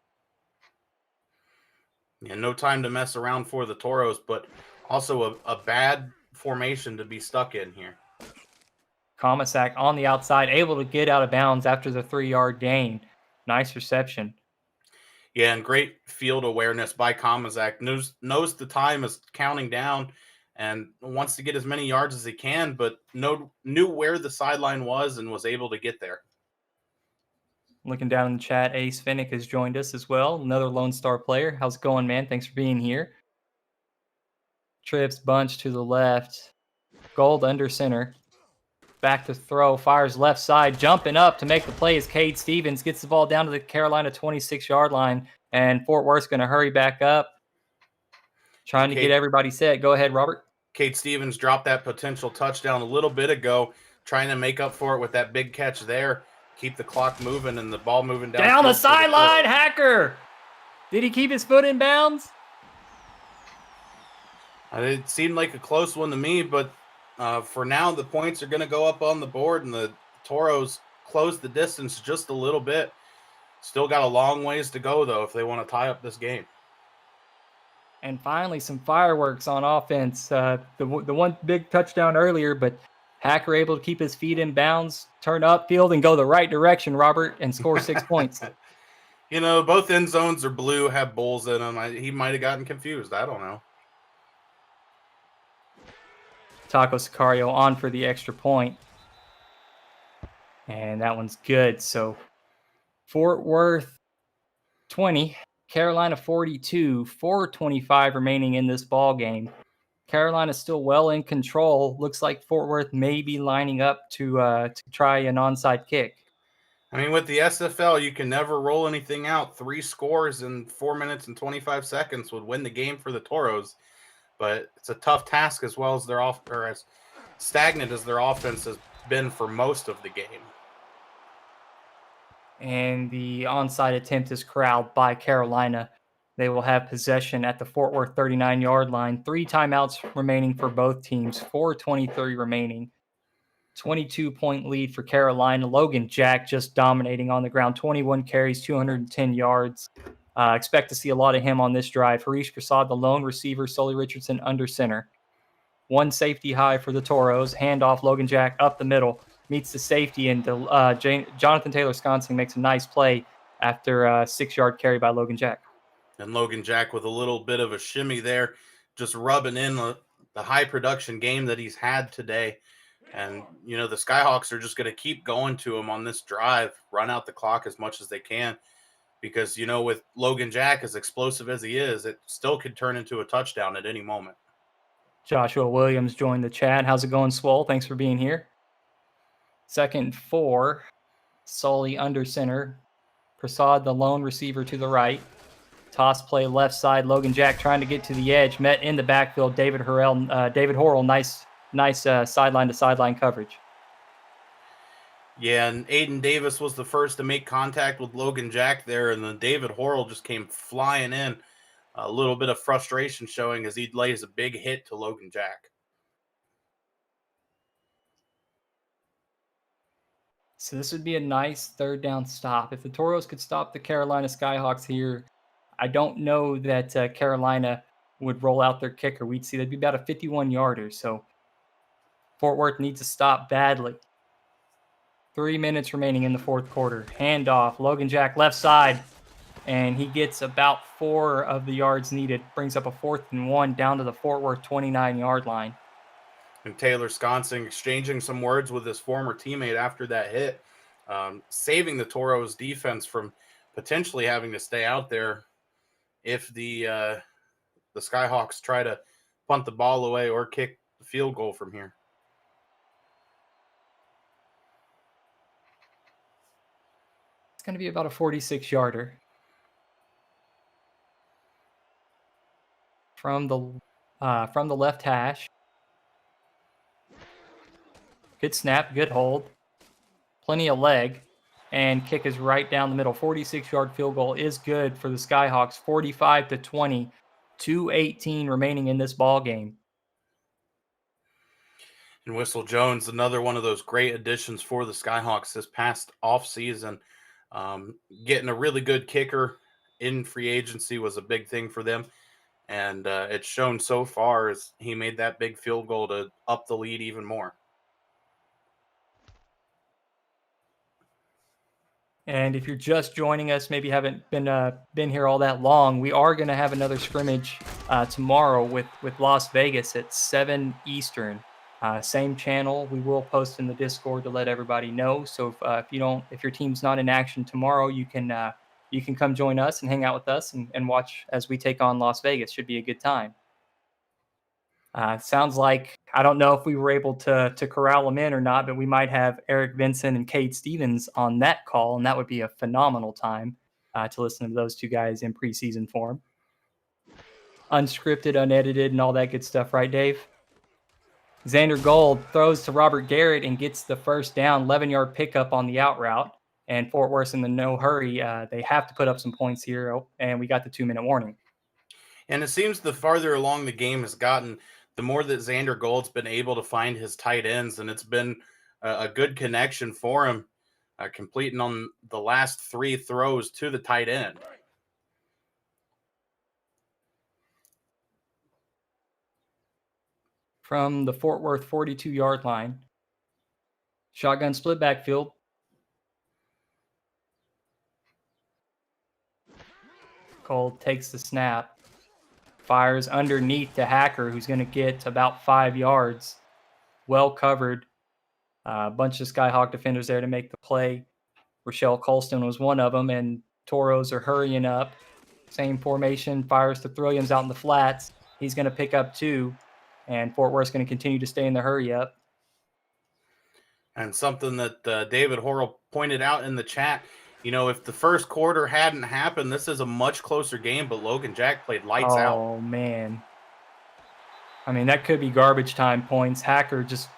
Yeah, no time to mess around for the Toros, but also a bad formation to be stuck in here. Comisac on the outside, able to get out of bounds after the 3-yard gain. Nice reception. Yeah, and great field awareness by Comisac. Knows the time is counting down and wants to get as many yards as he can, but knew where the sideline was and was able to get there. Looking down in the chat, Ace Finnick has joined us as well. Another Lone Star player. How's it going, man? Thanks for being here. Trips bunch to the left. Gold under center. Back to throw. Fires left side. Jumping up to make the play is Cade Stevens. Gets the ball down to the Carolina 26-yard line. And Fort Worth's going to hurry back up. Trying to get everybody set. Go ahead, Robert. Cade Stevens dropped that potential touchdown a little bit ago. Trying to make up for it with that big catch there. Keep the clock moving and the ball moving down the sideline. Hacker. Did he keep his foot in bounds? It seemed like a close one to me, but for now, the points are going to go up on the board, and the Toros close the distance just a little bit. Still got a long ways to go, though, if they want to tie up this game. And finally, some fireworks on offense. The one big touchdown earlier, but Hacker able to keep his feet in bounds, turn upfield, and go the right direction, Robert, and score 6 points. You know, both end zones are blue, have bulls in them. He might have gotten confused. I don't know. Taco Sicario on for the extra point. And that one's good. So Fort Worth 20, Carolina 42, 4:25 remaining in this ball game. Carolina still well in control. Looks like Fort Worth may be lining up to try an onside kick. I mean, with the SFL, you can never roll anything out. 3 scores in 4 minutes and 25 seconds would win the game for the Toros, but it's a tough task as well as their as stagnant as their offense has been for most of the game. And the onside attempt is corralled by Carolina. They will have possession at the Fort Worth 39-yard line. 3 timeouts remaining for both teams. 4:23 remaining. 22-point lead for Carolina. Logan Jack just dominating on the ground. 21 carries, 210 yards. Expect to see a lot of him on this drive. Harish Prasad, the lone receiver. Sully Richardson under center. 1 safety high for the Toros. Handoff, Logan Jack up the middle. Meets the safety, and Jonathan Taylor-Sconsing makes a nice play after a 6-yard carry by Logan Jack. And Logan Jack with a little bit of a shimmy there, just rubbing in the high production game that he's had today. And, you know, the Skyhawks are just going to keep going to him on this drive, run out the clock as much as they can. Because, you know, with Logan Jack, as explosive as he is, it still could turn into a touchdown at any moment. Joshua Williams joined the chat. How's it going, Swole? Thanks for being here. 2nd and 4. Sully under center. Prasad, the lone receiver, to the right. Toss play left side. Logan Jack trying to get to the edge. Met in the backfield. David Horrell, nice sideline to sideline coverage. Yeah, and Aiden Davis was the first to make contact with Logan Jack there, and then David Horrell just came flying in. A little bit of frustration showing as he lays a big hit to Logan Jack. So this would be a nice 3rd down stop. If the Toros could stop the Carolina Skyhawks here, I don't know that Carolina would roll out their kicker. We'd see that'd be about a 51-yarder. So Fort Worth needs to stop badly. 3 minutes remaining in the 4th quarter. Handoff, Logan Jack left side, and he gets about 4 of the yards needed. Brings up a 4th and 1 down to the Fort Worth 29-yard line. And Taylor-Sconsing exchanging some words with his former teammate after that hit, saving the Toros defense from potentially having to stay out there if the Skyhawks try to punt the ball away or kick the field goal from here. It's going to be about a 46-yarder. From the left hash. Good snap, good hold. Plenty of leg. And kick is right down the middle. 46-yard field goal is good for the Skyhawks. 45-20. 2:18 remaining in this ball game. And Whistle Jones, another one of those great additions for the Skyhawks this past offseason. Getting a really good kicker in free agency was a big thing for them. And it's shown so far as he made that big field goal to up the lead even more. And if you're just joining us, maybe haven't been here all that long, we are going to have another scrimmage tomorrow with Las Vegas at 7 Eastern. Same channel. We will post in the Discord to let everybody know. So if your team's not in action tomorrow, you can come join us and hang out with us and watch as we take on Las Vegas. Should be a good time. Sounds like, I don't know if we were able to corral them in or not, but we might have Eric Vincent and Cade Stevens on that call, and that would be a phenomenal time to listen to those two guys in preseason form. Unscripted, unedited, and all that good stuff, right, Dave? Xander Gold throws to Robert Garrett and gets the first down, 11-yard pickup on the out route. And Fort Worth's in the no hurry. They have to put up some points here, and we got the 2-minute warning. And it seems the farther along the game has gotten, the more that Xander Gold's been able to find his tight ends, and it's been a good connection for him, completing on the last 3 throws to the tight end. From the Fort Worth 42-yard line, Shotgun split backfield. Cole takes the snap, fires underneath to Hacker, who's going to get about 5 yards. Well covered. A bunch of Skyhawk defenders there to make the play. Rochelle Colston was one of them, and Toros are hurrying up. Same formation, fires to Williams out in the flats. He's going to pick up 2, and Fort Worth's going to continue to stay in the hurry up. And something that David Horrell pointed out in the chat, if the first quarter hadn't happened, this is a much closer game, but Logan Jack played lights out. Oh, man. I mean, that could be garbage time points. Hacker just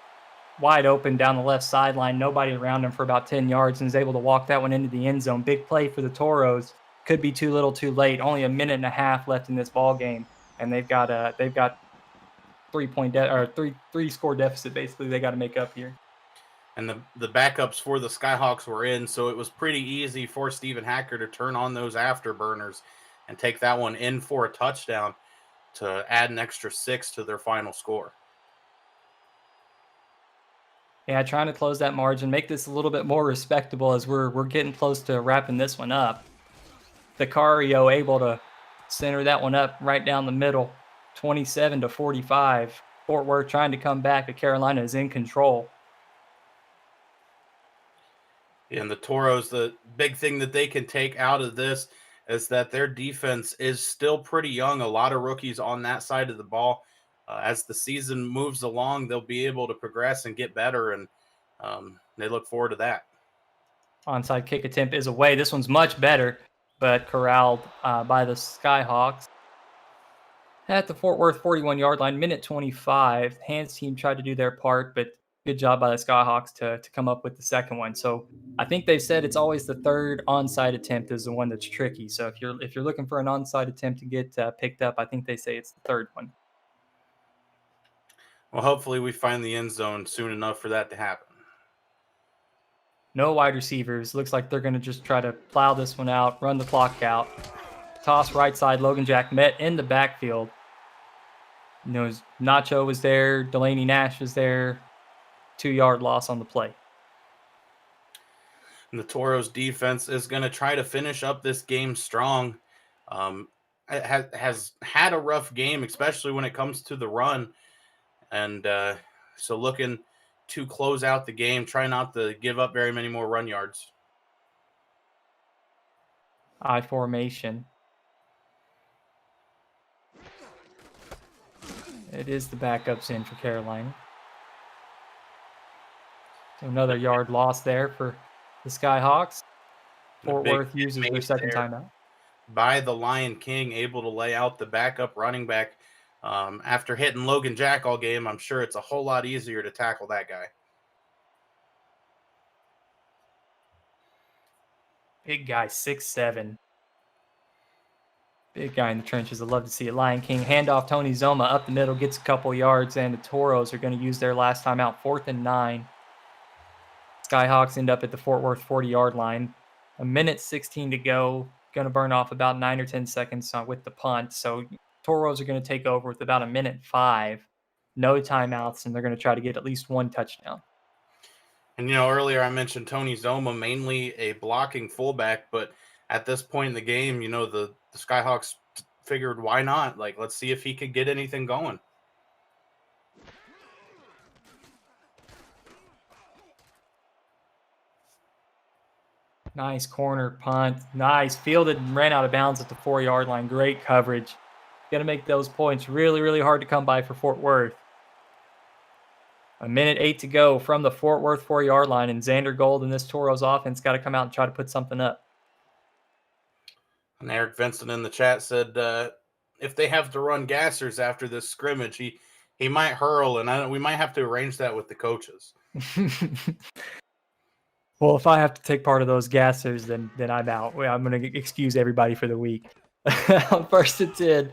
wide open down the left sideline, nobody around him for about 10 yards, and is able to walk that one into the end zone. Big play for the Toros. Could be too little, too late. Only a minute and a half left in this ball game, and they've got 3 score deficit basically they got to make up here. And the backups for the Skyhawks were in, so it was pretty easy for Stephen Hacker to turn on those afterburners and take that one in for a touchdown to add an extra 6 to their final score. Yeah, trying to close that margin, make this a little bit more respectable as we're getting close to wrapping this one up. Vicario able to center that one up right down the middle, 27-45. Fort Worth trying to come back, but Carolina is in control. And the Toros, the big thing that they can take out of this is that their defense is still pretty young. A lot of rookies on that side of the ball. As the season moves along, they'll be able to progress and get better, and they look forward to that. Onside kick attempt is away. This one's much better, but corralled by the Skyhawks. At the Fort Worth 41-yard line, minute 25. Hands team tried to do their part, but good job by the Skyhawks to come up with the second one. So I think they've said it's always the third onside attempt is the one that's tricky. So if you're looking for an onside attempt to get picked up, I think they say it's the third one. Well, hopefully we find the end zone soon enough for that to happen. No wide receivers. Looks like they're going to just try to plow this one out, run the clock out. Toss right side. Logan Jack met in the backfield. Nacho was there. Delaney Nash was there. 2-yard loss on the play. And the Toros defense is going to try to finish up this game strong. It has had a rough game, especially when it comes to the run. And so looking to close out the game, try not to give up very many more run yards. I formation. It is the backups in for Carolina. So another yard loss there for the Skyhawks. Fort Worth uses their second timeout. By the Lion King, able to lay out the backup running back. After hitting Logan Jack all game, I'm sure it's a whole lot easier to tackle that guy. Big guy, 6'7". Big guy in the trenches. I'd love to see it. Lion King, handoff Tony Zoma up the middle, gets a couple yards, and the Toros are going to use their last timeout, 4th and 9. Skyhawks end up at the Fort Worth 40-yard line. A minute 16 to go. Going to burn off about 9 or 10 seconds with the punt. So Toros are going to take over with about a minute 5. No timeouts, and they're going to try to get at least one touchdown. And, earlier I mentioned Tony Zoma, mainly a blocking fullback, but at this point in the game, the Skyhawks figured, why not? Let's see if he could get anything going. Nice corner punt. Nice. Fielded and ran out of bounds at the 4-yard line. Great coverage. Got to make those points really, really hard to come by for Fort Worth. A minute 8 to go from the Fort Worth 4-yard line, and Xander Gold and this Toros offense got to come out and try to put something up. And Eric Vincent in the chat said if they have to run gassers after this scrimmage, he might hurl, and we might have to arrange that with the coaches. Well, if I have to take part of those gassers, then I'm out. I'm going to excuse everybody for the week. On 1st and 10,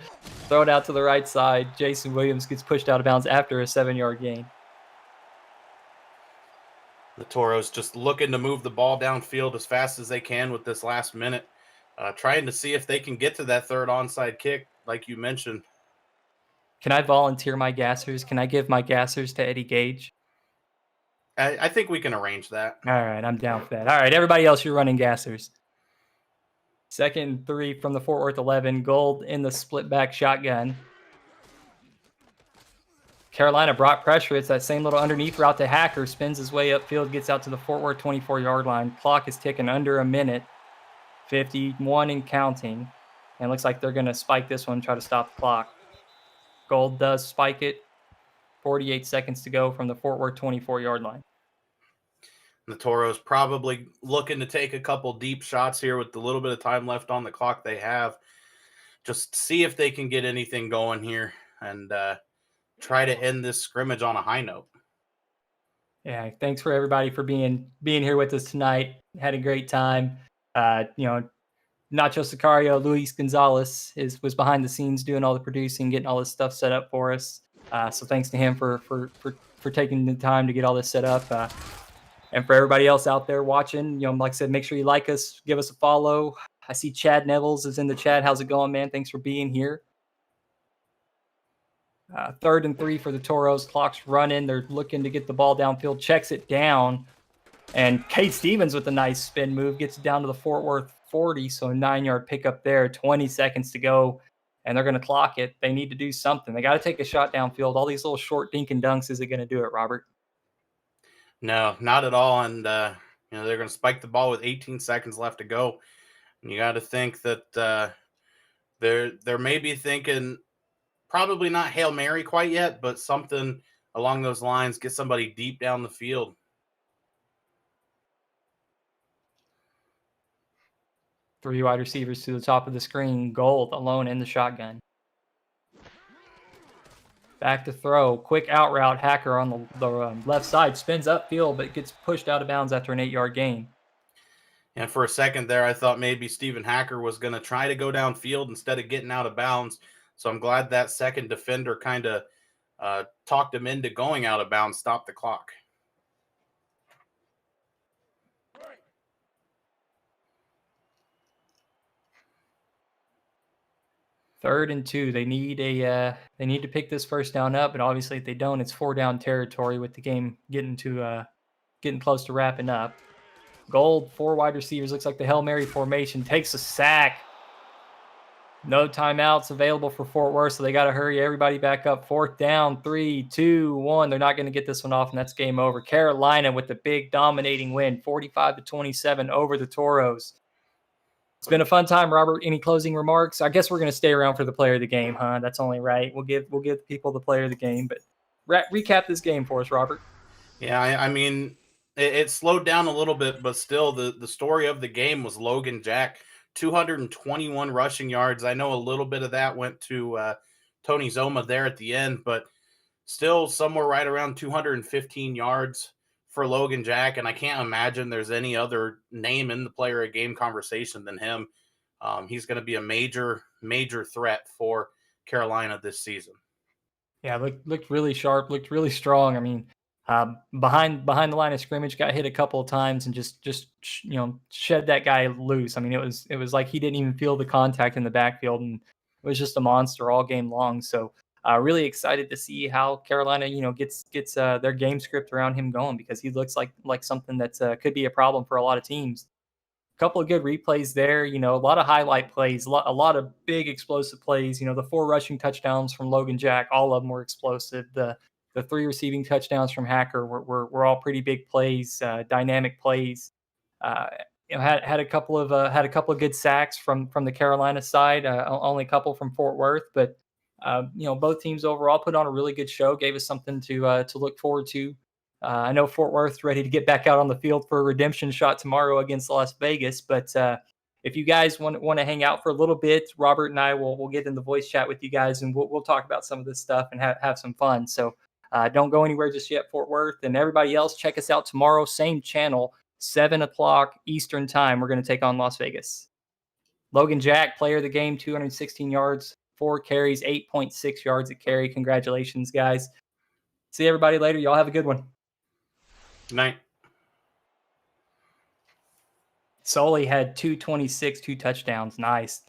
throw it out to the right side. Jason Williams gets pushed out of bounds after a 7-yard gain. The Toros just looking to move the ball downfield as fast as they can with this last minute, trying to see if they can get to that third onside kick, like you mentioned. Can I volunteer my gassers? Can I give my gassers to Eddie Gage? I think we can arrange that. All right, I'm down for that. All right, everybody else, you're running gassers. 2nd and 3 from the Fort Worth 11. Gold in the split back shotgun. Carolina brought pressure. It's that same little underneath route to Hacker. Spins his way upfield, gets out to the Fort Worth 24-yard line. Clock is ticking under a minute. 51 and counting. And it looks like they're going to spike this one, try to stop the clock. Gold does spike it. 48 seconds to go from the Fort Worth 24-yard line. The Toros probably looking to take a couple deep shots here with the little bit of time left on the clock they have. Just see if they can get anything going here and try to end this scrimmage on a high note. Yeah, thanks for everybody for being here with us tonight. Had a great time. Nacho Sicario, Luis Gonzalez was behind the scenes doing all the producing, getting all this stuff set up for us. So thanks to him for taking the time to get all this set up. And for everybody else out there watching, like I said, make sure you like us, give us a follow. I see Chad Nevels is in the chat. How's it going, man? Thanks for being here. 3rd and 3 for the Toros. Clock's running. They're looking to get the ball downfield. Checks it down. And Kate Stevens with a nice spin move gets it down to the Fort Worth 40. So a 9-yard pickup there. 20 seconds to go. And they're going to clock it. They need to do something. They got to take a shot downfield. All these little short dink and dunks isn't going to do it, Robert. No, not at all. And, they're going to spike the ball with 18 seconds left to go. And you got to think that they're maybe thinking probably not Hail Mary quite yet, but something along those lines, get somebody deep down the field. Three wide receivers to the top of the screen. Gold alone in the shotgun. Back to throw. Quick out route. Hacker on the left side. Spins upfield, but gets pushed out of bounds after an 8-yard gain. And for a second there, I thought maybe Stephen Hacker was going to try to go downfield instead of getting out of bounds. So I'm glad that second defender kind of talked him into going out of bounds, stopped the clock. Third and 2. They need to pick this first down up, but obviously if they don't, it's 4-down territory with the game getting close to wrapping up. Gold, 4 wide receivers, looks like the Hail Mary formation, takes a sack. No timeouts available for Fort Worth, so they got to hurry everybody back up. 4th down, 3, 2, 1. They're not going to get this one off, and that's game over. Carolina with the big dominating win, 45-27 over the Toros. It's been a fun time, Robert. Any closing remarks? I guess we're going to stay around for the player of the game, huh? That's only right. We'll give people the player of the game, but recap this game for us, Robert. Yeah, I mean, it slowed down a little bit, but still the story of the game was Logan Jack, 221 rushing yards. I know a little bit of that went to Tony Zoma there at the end, but still somewhere right around 215 yards for Logan Jack, and I can't imagine there's any other name in the player of game conversation than him. He's going to be a major threat for Carolina this season. Yeah, looked really sharp, looked really strong. I mean, behind the line of scrimmage, got hit a couple of times and just shed that guy loose. I mean, it was like he didn't even feel the contact in the backfield, and it was just a monster all game long. So really excited to see how Carolina, gets their game script around him going, because he looks like something that could be a problem for a lot of teams. A couple of good replays there, a lot of highlight plays, a lot of big explosive plays. The 4 rushing touchdowns from Logan Jack, all of them were explosive. The 3 receiving touchdowns from Hacker were all pretty big plays, dynamic plays. Had a couple of good sacks from the Carolina side, only a couple from Fort Worth, but both teams overall put on a really good show, gave us something to look forward to. I know Fort Worth's ready to get back out on the field for a redemption shot tomorrow against Las Vegas, but if you guys want to hang out for a little bit, Robert and I will get in the voice chat with you guys, and we'll talk about some of this stuff and have some fun. So don't go anywhere just yet, Fort Worth, and everybody else. Check us out tomorrow, same channel, 7:00 Eastern time. We're going to take on Las Vegas. Logan Jack, player of the game, 216 yards, 4 carries, 8.6 yards a carry. Congratulations, guys. See everybody later. Y'all have a good one. Good night. Sully had 226, 2 touchdowns. Nice.